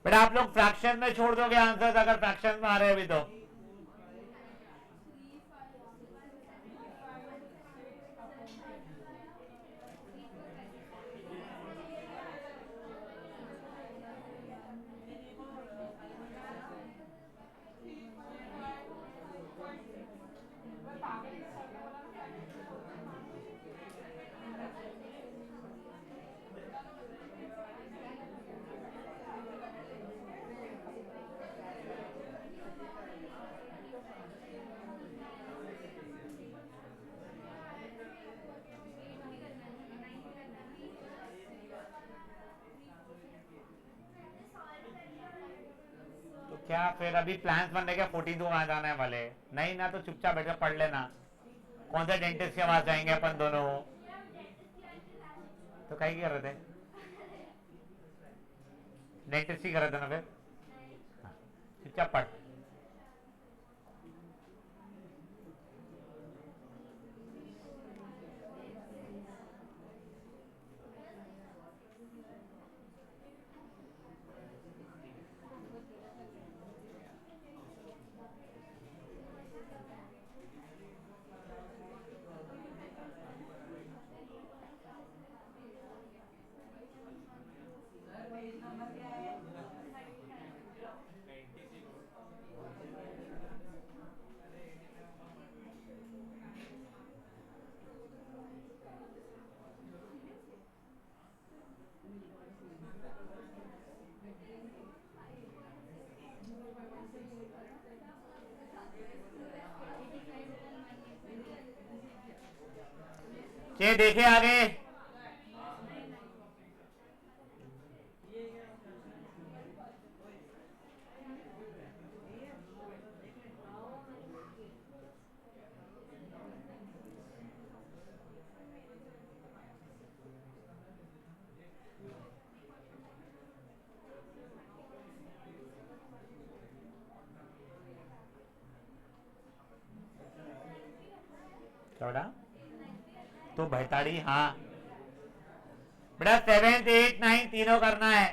Speaker 1: बेटा आप लोग फ्रैक्शन में छोड़ दोगे आंसर, अगर फ्रैक्शन में आ रहे हैं अभी तो? क्या फिर अभी प्लान्स बन रहे क्या 14 को वहां जाने वाले? नहीं ना, तो चुपचाप बैठकर पढ़ लेना। कौन सा डेंटिस्ट के पास जाएंगे अपन दोनों? तो कहीं कर रहे थे? डेंटिस्ट ही कर रहे थे ना फिर? हाँ, चुपचाप पढ़। ये देखे आगे। चौड़ा तो भैताड़ी, हाँ बेटा 7th 8th 9th तीनों करना है।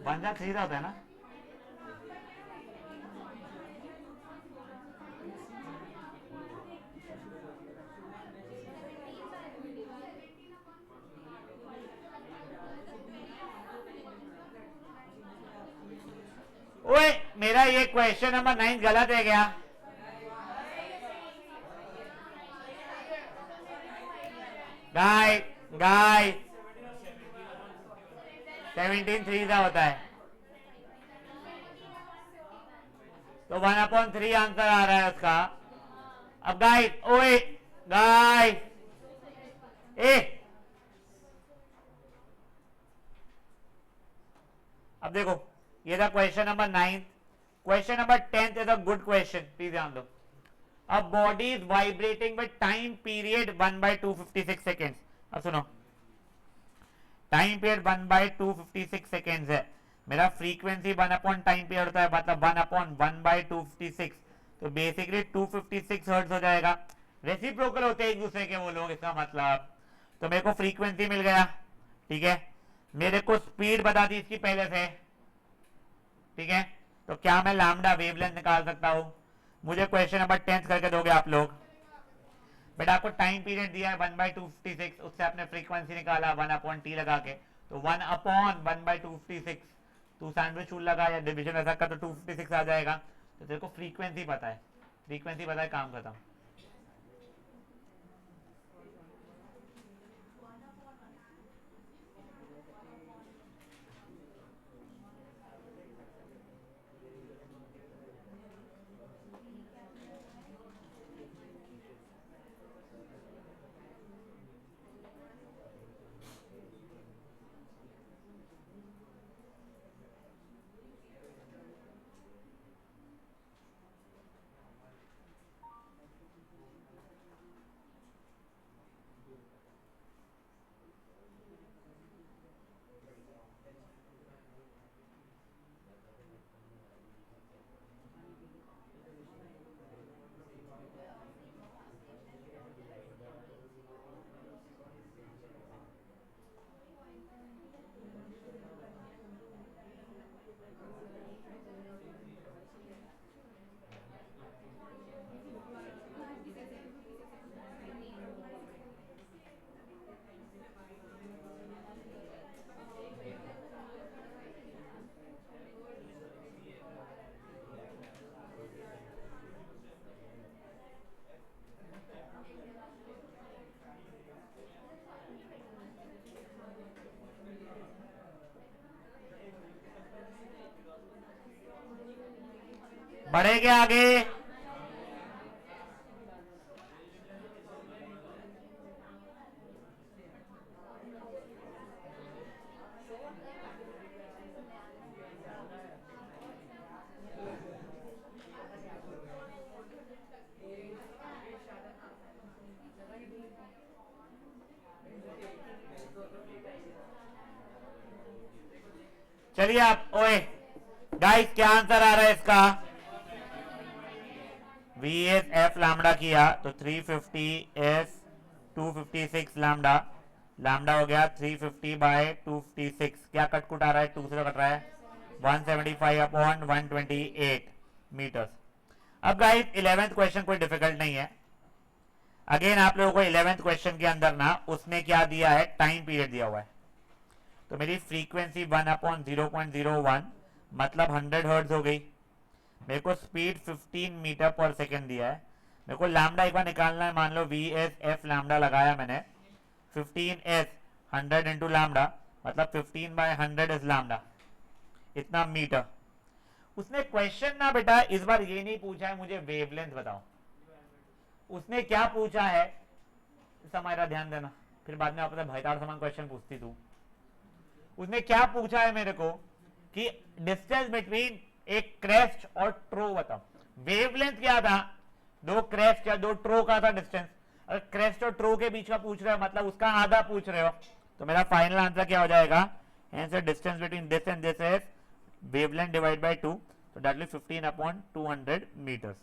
Speaker 1: पंजा सीधा होता है ना। ओए मेरा ये क्वेश्चन नंबर 9 गलत है क्या? गाइस गाइस 17 3 का होता है तो 1/3 आंसर आ रहा है उसका। अब गाइस, ओए गाइस, अब देखो ये था question number 9। Question number 10 is a good question, please ध्यान दो। A body is vibrating with time period 1/256 seconds. अब सुनो, टाइम पीरियड 1/256 सेकेंड्स है। मेरा फ्रीक्वेंसी 1 टाइम पीरियड होता है, मतलब 1/1/256, तो बेसिकली 256 हर्ट्ज हो जाएगा। रेसिप्रोकल होते हैं एक दूसरे के वो लोग, इसका मतलब। तो मेरे को फ्रीक्वेंसी मिल गया, ठीक है। मेरे को स्पीड बता दी इसकी पहले से, ठीक है। तो क्या मैं लैम्डा वेवलेंथ निकाल सकता हूं? मुझे क्वेश्चन नंबर 10 करके दोगे आप लोग? बेटा आपको टाइम पीरियड दिया है 1/256, उससे आपने फ्रीक्वेंसी निकाला 1/t लगा के, तो 1/1/256। तू सैंडविच रूल लगा या डिवीजन ऐसा कर तो 256 आ जाएगा। तो तेरे को फ्रीक्वेंसी पता है, फ्रीक्वेंसी पता है, काम खत्म। बढ़ेगा आगे। चलिए आप ओए गाइस क्या आंसर आ रहा है इसका? वी एस एफ लैम्डा किया तो 350 एस 256 लैम्डा, लैम्डा हो गया 350 बाय 256, क्या कटकुट आ रहा है? 2 से कट रहा है 175 अपॉन 128 मीटर्स। अब गाइस 11th क्वेश्चन कोई डिफिकल्ट नहीं है। अगेन आप लोगों को 11th क्वेश्चन के अंदर ना उसने क्या दिया है, टाइम पीरियड दिया हुआ है। तो मेरी फ्रीक्वेंसी 1/0.01 मतलब 100 हर्ट्ज हो गई। मेरे को स्पीड 15 मीटर पर सेकेंड दिया है। मेरे को लैम्डा एक बार निकालना है, मान लो वी एस एफ लैम्डा लगाया मैंने, 15 एस 100 इंटू लैम्डा मतलब 15 बाय 100 इज लैम्डा, इतना मीटर। उसने क्वेश्चन ना बेटा इस बार ये नहीं पूछा है मुझे वेवलेंथ बताओ, उसने क्या पूछा है, हमारा ध्यान देना, फिर बाद में आपसे भयताड़ समान क्वेश्चन पूछती तू। उसने क्या पूछा है मेरे को कि डिस्टेंस बिटवीन एक क्रेस्ट और ट्रो बताओ। वेवलेंथ क्या था, दो क्रेस्ट या दो ट्रो का था डिस्टेंस। अगर क्रेस्ट और ट्रो के बीच का पूछ रहे हो मतलब उसका आधा पूछ रहे हो, तो मेरा फाइनल आंसर क्या हो जाएगा, answer distance between this and this is wavelength divide by 2, तो दैट विल 15/200 मीटर्स।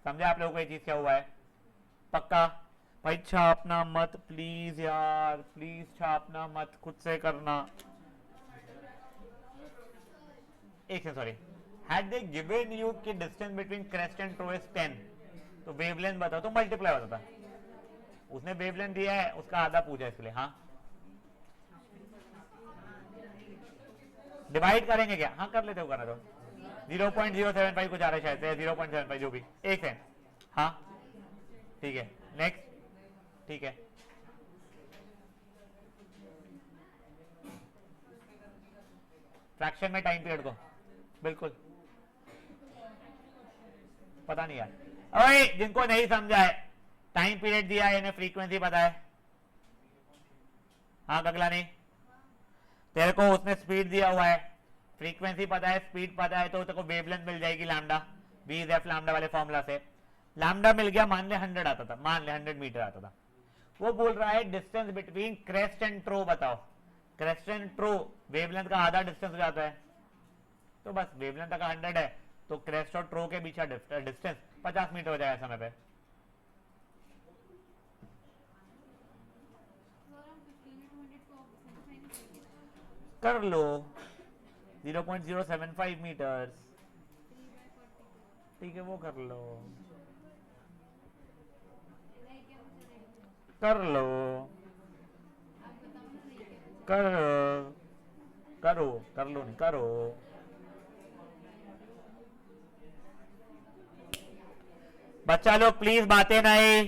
Speaker 1: समझे आप लोगों को ये चीज क्या हुआ है? पक्का? भाई छापना मत प्लीज यार, प्लीज छापना मत, खुद से करना। एक second sorry, had they given you कि distance between crest and trough is 10, तो वेवलेंथ बताओ तो मल्टीप्लाई होता था। उसने वेवलेंथ दिया है, उसका आधा पूछा इसके लिए। हाँ डिवाइड करेंगे क्या? हाँ कर लेते हो, करना तो 0.075 कुछ आ रहा है शायद से, 0.75 जो भी, एक है। हाँ ठीक है, नेक्स्ट। ठीक है फ्रैक्शन में टाइम पीरियड को बिल्कुल पता नहीं यार। ओए जिनको नहीं समझा है, टाइम पीरियड दिया है, इन्हें फ्रीक्वेंसी पता है। हाँ गगला नहीं, तेरे को उसने स्पीड दिया हुआ है, फ्रीक्वेंसी पता है, स्पीड पता है, तो तेरे को वेवलेंथ मिल जाएगी lambda, V is F lambda वाले फॉर्मूला से। लैम्डा मिल गया, मान ले 100 आता था, मान ले 100 मीटर आता था। वो बोल रहा है डिस्टेंस बिटवीन क्रेस्ट एंड ट्रो बताओ। क्रेस्ट एंड ट्रो वेवलेंथ का आधा डिस्टेंस हो जाता है, तो बस वेवलेंथ का 100 है तो क्रेस्ट और ट्रो के बीच का डिस्टेंस 50 मीटर हो जाएगा समय पे। कर लो 0.075 मीटर, ठीक है वो कर लो, कर लो, करो करो, कर लो नहीं करो। बच्चा लोग प्लीज बातें नहीं।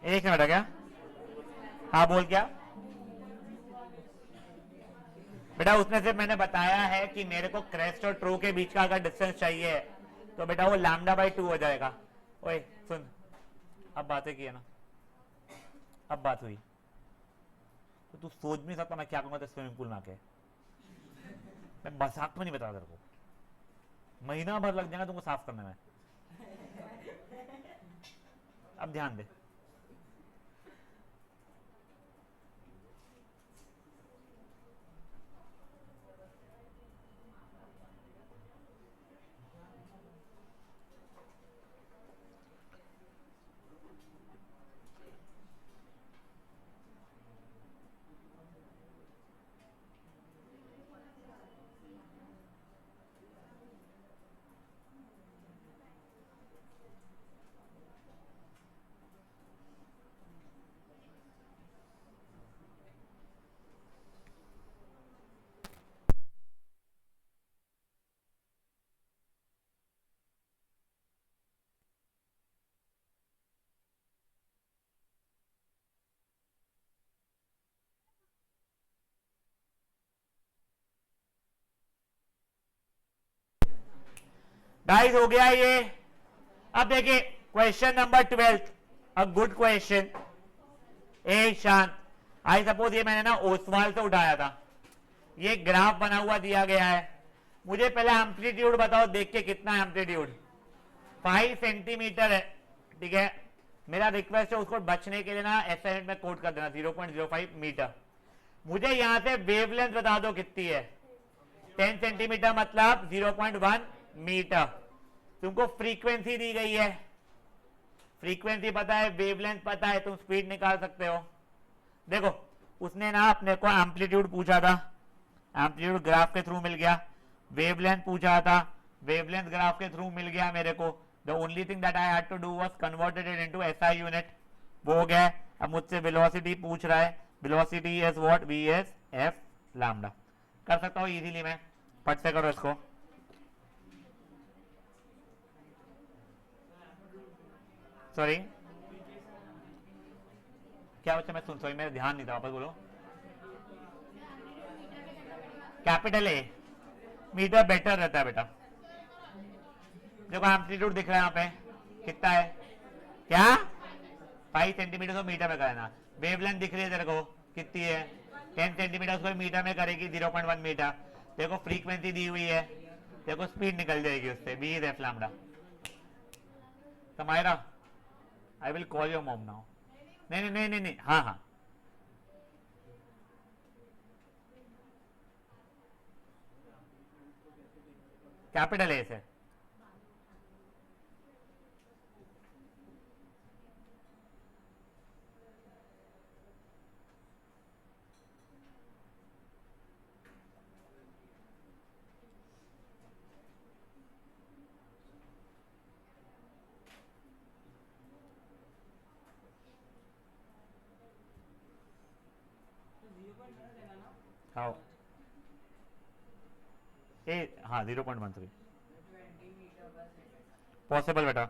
Speaker 1: एक मिनट क्या? हाँ बोल क्या बेटा? उसने सिर्फ मैंने बताया है कि मेरे को क्रेस्ट और ट्रो के बीच का अगर डिस्टेंस चाहिए तो बेटा वो लैम्डा बाई 2 हो जाएगा। ओए सुन, अब बातें की है ना, अब बात हुई, तो तू सोच भी नहीं सकता मैं क्या कहूंगा स्विमिंग पूल में आके। मैं मजाक में नहीं बता तेरे को, महीना भर लग जाएगा तुमको साफ करने में। अब ध्यान दे, गाइस हो गया ये। अब देखिए question number 12, a good question. ए शांत, आई सपोज ये मैंने ना ओसवाल से उठाया था, ये ग्राफ बना हुआ दिया गया है, मुझे पहले एम्पलीट्यूड बताओ देख के, कितना एम्पलीट्यूड? 5 सेंटीमीटर है, ठीक है। मेरा रिक्वेस्ट है उसको बचने के लिए ना ऐसा यूनिट में कोट कर देना 0.05 मीटर। मुझे यहां से वेवलेंथ बता दो कितनी है। 10 सेंटीमीटर मतलब 0.1 मीटर। तुमको फ्रीक्वेंसी दी गई है, फ्रीक्वेंसी पता है, वेवलेंथ पता है, तुम स्पीड निकाल सकते हो। देखो उसने ना अपने को एम्पलीट्यूड पूछा था, एम्पलीट्यूड ग्राफ के थ्रू मिल गया। वेवलेंथ पूछा था, वेवलेंथ ग्राफ के थ्रू मिल गया मेरे को। The only thing that I had to do was converted it into SI unit, वो हो गया। अब मुझसे वेलोसिटी पूछ रहा है, velocity is what? V is F lambda. कर सकता हूँ इजीली मैं, फट से करो इसको। सॉरी क्या बच्चा, मैं सुन, सॉरी मेरा ध्यान नहीं था, वापस बोलो। कैपिटल ए मीटर बेटर रहता है बेटा। देखो एम्पलीट्यूड दिख रहा है यहाँ पे, कितना है? क्या? 5 सेंटीमीटर को मीटर में करना। वेवलेंथ दिख रही है तेरे को, कितनी है? 10 सेंटीमीटर को मीटर में करेगी 0.1 मीटर। देखो फ्रीक्वेंसी दी हुई है, देखो स्पीड निकल जाएगी उससे, B is F lambda. Samaira I will call your mom now. नहीं नहीं नहीं नहीं नहीं, हाँ हाँ कैपिटल ए से। हाँ ए, हाँ 0.13 पॉसिबल बेटा।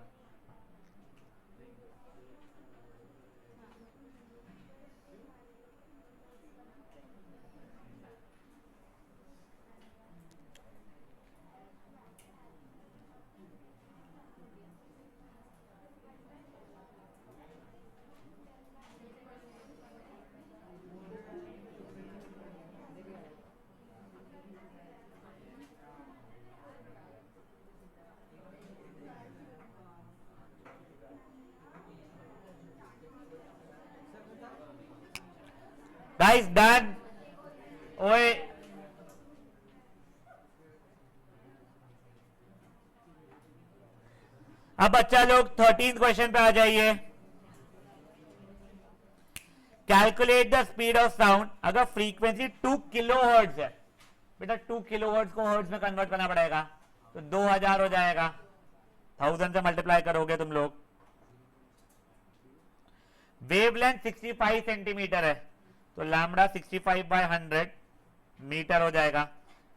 Speaker 1: Guys done. ओए अब बच्चा लोग 13 क्वेश्चन पे आ जाइए। Calculate the speed of sound. अगर फ्रीक्वेंसी 2 किलो हर्ट्ज है बेटा, 2 किलो हर्ट्ज को हर्ट्ज में कन्वर्ट करना पड़ेगा, तो 2000 हो जाएगा। 1000 से मल्टीप्लाई करोगे तुम लोग। वेवलेंथ 65 सेंटीमीटर है, तो लैम्डा 65 बाय 100 मीटर हो जाएगा।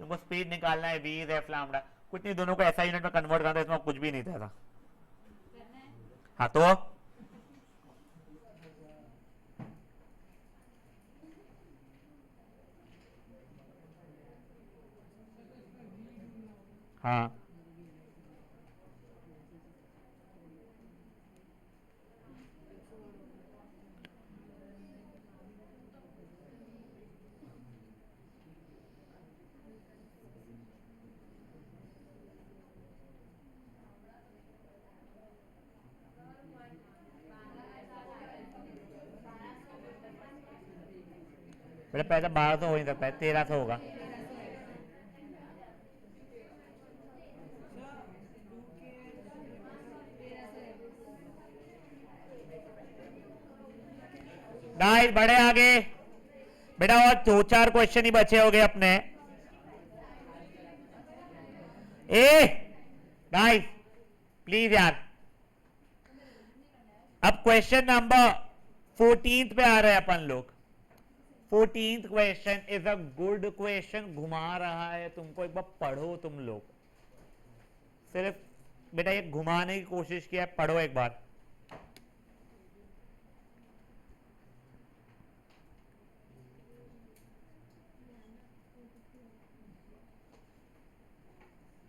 Speaker 1: तुमको स्पीड निकालना है, वी इज एफ लैम्डा। कुछ नहीं, दोनों को ऐसा यूनिट में कन्वर्ट करना है, इसमें कुछ भी नहीं था। हाँ तो हाँ मेरा पैसा 1200 हो नहीं सकता है, 1300 होगा। गाइस बढ़े आगे बेटा, और 2-4 क्वेश्चन ही बचे होंगे अपने। ए गाइस प्लीज यार, अब क्वेश्चन नंबर 14 पे आ रहे हैं अपन लोग। 14th question is a good question, घुमा रहा है तुमको, एक बार पढ़ो तुम लोग। सिर्फ बेटा ये घुमाने की कोशिश किया, पढ़ो एक बार।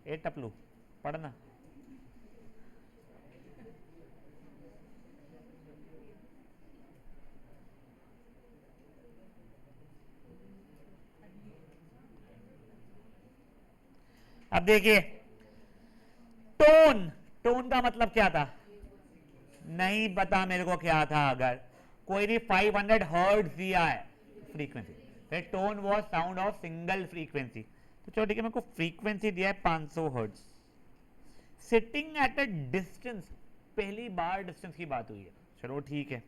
Speaker 1: ए टपलू पढ़ना। अब देखिए टोन, टोन का मतलब क्या था, नहीं पता मेरे को क्या था। अगर कोई भी 500 हर्ट्ज दिया है फ्रीक्वेंसी, फिर tone was sound of single frequency, तो चलो ठीक है, मेरे को फ्रीक्वेंसी दिया है 500 hertz, sitting at a distance, पहली बार डिस्टेंस की बात हुई है, चलो ठीक है।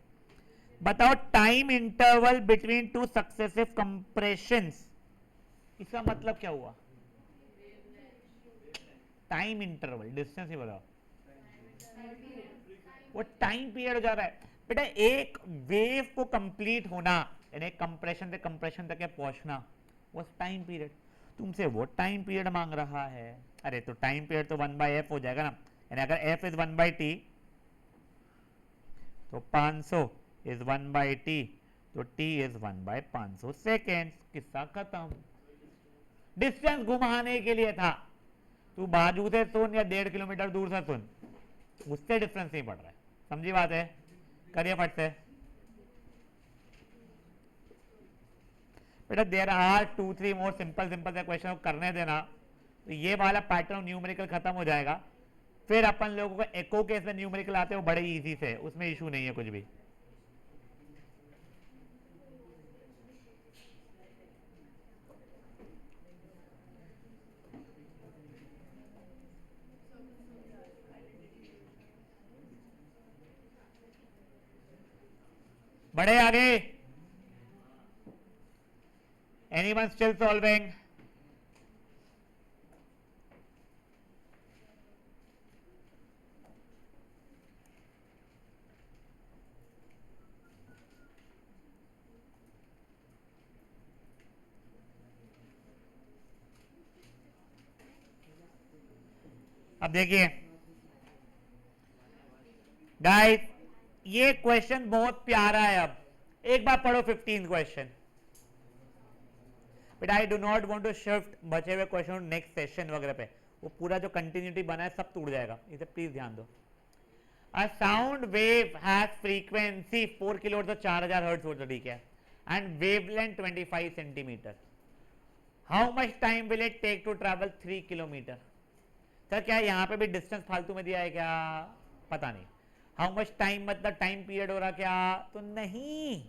Speaker 1: बताओ time interval between two successive compressions, इसका मतलब क्या हुआ, टाइम इंटरवल, डिस्टेंस ही बताओ, वो टाइम पीरियड हो जा रहा है बेटा। एक वेव को कंप्लीट होना यानी कंप्रेशन से कंप्रेशन तक पहुंचना, वो टाइम पीरियड, तुमसे वो टाइम पीरियड मांग रहा है। अरे तो टाइम पीरियड तो 1/f हो जाएगा ना, यानी अगर f इज 1/t तो 500 इज 1/t, तो t इज 1/500 सेकेंड, किस्सा खत्म। डिस्टेंस घुमाने के लिए था, तू बाजू से सुन या 1.5 किलोमीटर दूर से सुन, उससे डिफरेंस नहीं पड़ रहा है, समझी बात है। करिए फट से बेटा, there are 2-3 more simple simple से क्वेश्चन करने देना, तो ये वाला पैटर्न न्यूमेरिकल खत्म हो जाएगा। फिर अपन लोगों को एको केस में न्यूमेरिकल आते हैं, वो बड़े इजी से, उसमें इशू नहीं है कुछ भी। बड़े आगे, एनीवन स्टिल सॉल्विंग? अब देखिए गाइस, ये क्वेश्चन बहुत प्यारा है। अब एक बार पढ़ो 15 question, but I do not want to shift बचे हुए क्वेश्चन नेक्स्ट सेशन वगैरह पे, वो पूरा जो कंटिन्यूटी बना है सब टूट जाएगा, इसे प्लीज ध्यान दो। A sound wave has frequency 4 kilohertz तो 4000 हर्ट्ज होता, ठीक है, and wavelength 25 centimetre. How much time will it take to travel 3 kilometre? Sir क्या यहाँ पे भी डिस्टेंस फालतू में दिया है क्या, पता नहीं। हाउ मच टाइम मतलब टाइम पीरियड हो रहा क्या, तो नहीं।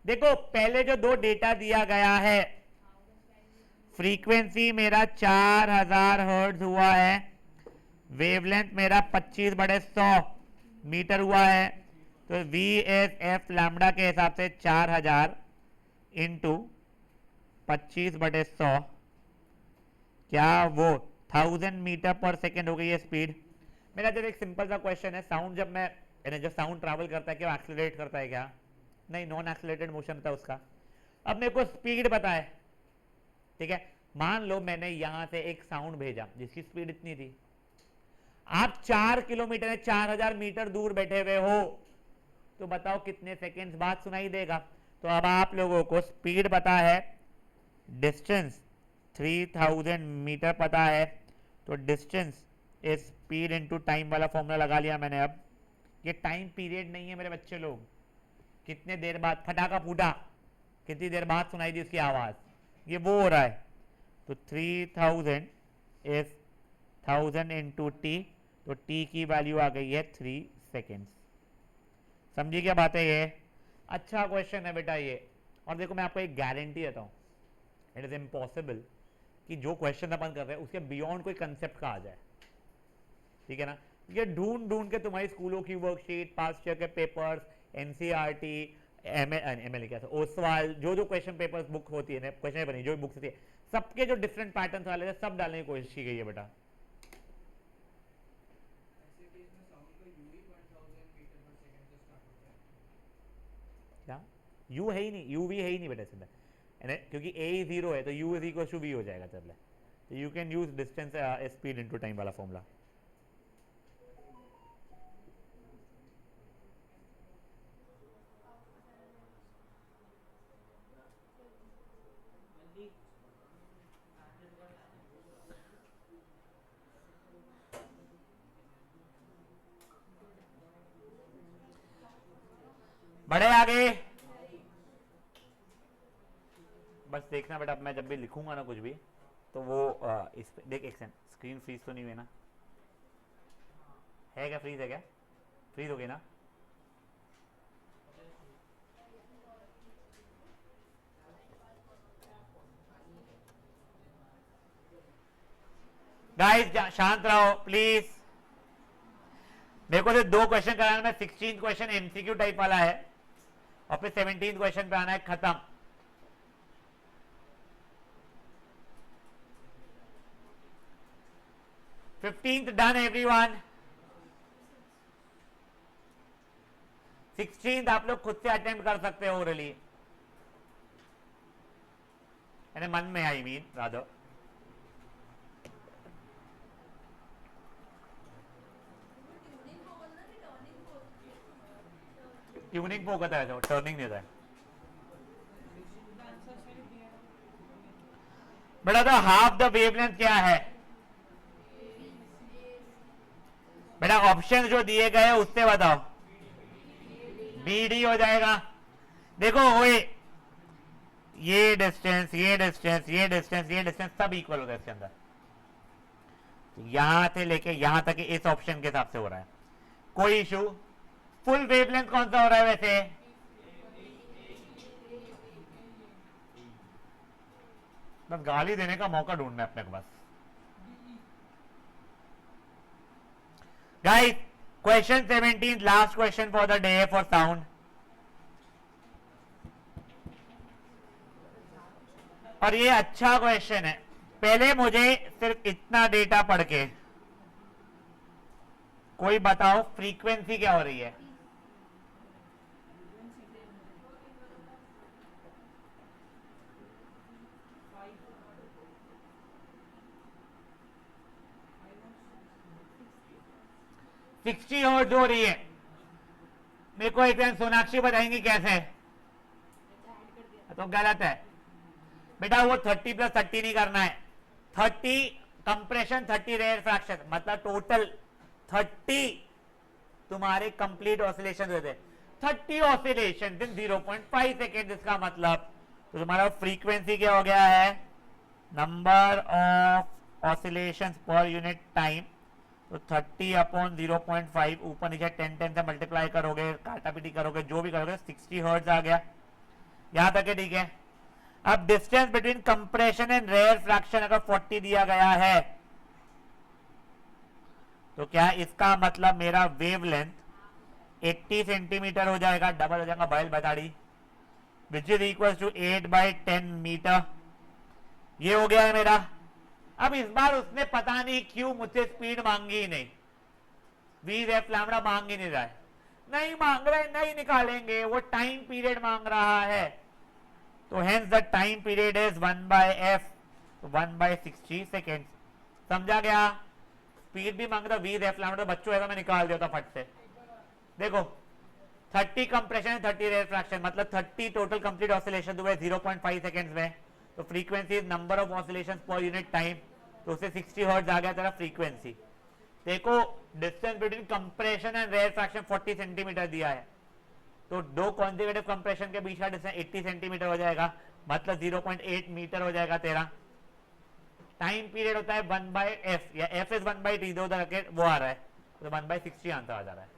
Speaker 1: देखो पहले जो दो डेटा दिया गया है, फ्रीक्वेंसी मेरा 4000 हर्ट्ज हुआ है, वेवलेंथ मेरा 25/100 मीटर हुआ है, तो वी एस एफ लैम्डा के हिसाब से 4000 इंटू 25/100, क्या वो 1000 मीटर पर सेकेंड हो गई है स्पीड। मेरा जब एक सिंपल सा क्वेश्चन है, साउंड जब मैं जब साउंड ट्रैवल करता है क्या एक्सेलरेट करता है क्या, नहीं, नॉन एक्सेलरेटेड मोशन था उसका। अब मेरे को स्पीड पता है, ठीक है, मान लो मैंने यहां से एक साउंड भेजा जिसकी स्पीड इतनी थी, आप 4 किलोमीटर 4000 मीटर दूर बैठे हुए हो, तो बताओ कितने सेकेंड्स बाद सुनाई देगा। तो अब आप लोगों को स्पीड पता है, डिस्टेंस 3000 मीटर पता है, तो distance is speed into time वाला फॉर्मूला लगा लिया मैंने। अब ये टाइम पीरियड नहीं है मेरे बच्चे लोग, कितने देर बाद फटाका फूटा, कितनी देर बाद सुनाई दी उसकी आवाज, ये वो हो रहा है। तो 3000 इज 1000 इंटू टी, तो टी की वैल्यू आ गई है 3 सेकेंड्स। समझिए क्या बात है ये, अच्छा क्वेश्चन है बेटा ये। और देखो मैं आपको एक गारंटी देता हूं, इट इज इम्पॉसिबल कि जो क्वेश्चन अपन कर रहे हैं उसके बियॉन्ड कोई कंसेप्ट का आ जाए, ठीक है ना। ये ढूंढ ढूंढ के तुम्हारी स्कूलों की वर्कशीट, पास्ट ईयर के पेपर्स, एनसीईआरटी, एमएलए क्या ओसवाल, जो जो क्वेश्चन पेपर्स बुक होती है, क्वेश्चन पेपर नहीं, जो बुक्स होती है, सबके जो डिफरेंट पैटर्न वाले सब डालने की कोशिश की गई है बेटा। क्या u है ही नहीं, uv है ही नहीं बेटा इसमें, क्योंकि a 0 है तो u is equal to v हो जाएगा। चल तो you can use distance speed into time वाला फॉर्मूला। बड़े आगे, बस देखना बेटा, मैं जब भी लिखूंगा ना कुछ भी तो वो इस पे देख, एक सेकंड, स्क्रीन फ्रीज तो नहीं हुई ना? है क्या? फ्रीज है क्या? फ्रीज हो गई ना? गाइस शांत रहो प्लीज। मेरे को सिर्फ 2 क्वेश्चन कराना है। 16 क्वेश्चन एमसीक्यू टाइप वाला है और फिर 17 क्वेश्चन पे आना है, खत्म। Fifteenth done everyone. 16 आप लोग खुद से अटेम्प्ट कर सकते हो ओरली, यानी मन में, I mean rather. Tuning focus है, टर्निंग नहीं होता है। बेटा तो हाफ द वेवलेंथ क्या है बेटा? ऑप्शन जो दिए गए उससे बताओ। BD हो जाएगा। देखो ओए, ये डिस्टेंस, ये डिस्टेंस, ये डिस्टेंस, ये डिस्टेंस सब इक्वल होता है इसके अंदर। यहां से लेके यहां तक इस ऑप्शन के हिसाब से हो रहा है, कोई इशू। फुल वेवलेंथ कौन सा हो रहा है वैसे? बस गाली देने का मौका ढूंढना है अपने को बस। Guys question 17, last question for the day for sound. और ये अच्छा क्वेश्चन है। पहले मुझे सिर्फ इतना डेटा पढ़ के कोई बताओ फ्रीक्वेंसी क्या हो रही है? सिक्सटी हर्ट्ज हो रही है। मेरे को एक दिन सोनाक्षी बताएंगी कैसे, तो गलत है बेटा। वो 30 + 30 नहीं करना है। 30 कंप्रेशन, 30 रेयर फ्रैक्शन, मतलब टोटल 30 तुम्हारे कंप्लीट ऑसिलेशन होते हैं। 30 ऑसिलेशन दिन 0.5 सेकेंड, इसका मतलब तो तुम्हारा फ्रीक्वेंसी क्या हो गया है? Number of oscillation per unit time. तो 30/0.5 ऊपर नीचे 10 से मल्टीप्लाई करोगे, काटा पीटी करोगे, जो भी करोगे, 60 हर्ट्ज आ गया। यहां तक है, ठीक है। अब distance between compression and rarefaction अगर 40 दिया गया है तो क्या इसका मतलब मेरा वेवलेंथ 80 सेंटीमीटर हो जाएगा, डबल हो जाएगा बाइल बताड़ी, which is equal to 8/10 metre. ये हो गया है मेरा। अब इस बार उसने पता नहीं क्यों मुझसे स्पीड मांगी ही नहीं, VF लैम्बडा मांग ही नहीं रहा है। नहीं मांग रहा है, नहीं निकालेंगे, वो टाइम पीरियड मांग रहा है। तो hence the time period is 1/f, 1/60 second. समझा गया? स्पीड भी मांग रहा, VF लैम्बडा बच्चों है, मैं निकाल दिया था फट से। देखो 30 कंप्रेशन, 30 रेयर फ्रैक्शन, मतलब 30 टोटल कंप्लीट ऑसिलेशन हुए 0.5 सेकेंड्स में। तो frequency number of oscillation per unit time, तो उससे 60 हर्ट्ज आ गया तेरा फ्रीक्वेंसी। देखो distance between compression and rarefaction 40 centimetre दिया है, तो 2 कॉन्जिक्यूटिव कंप्रेशन के बीच का डिस्टेंस 80 सेंटीमीटर हो जाएगा, मतलब 0.8 मीटर हो जाएगा तेरा। टाइम पीरियड होता है 1/f, या f इज 1/t, दो तरह के वो आ रहा है, तो 1/60 आंसर आ जा रहा है।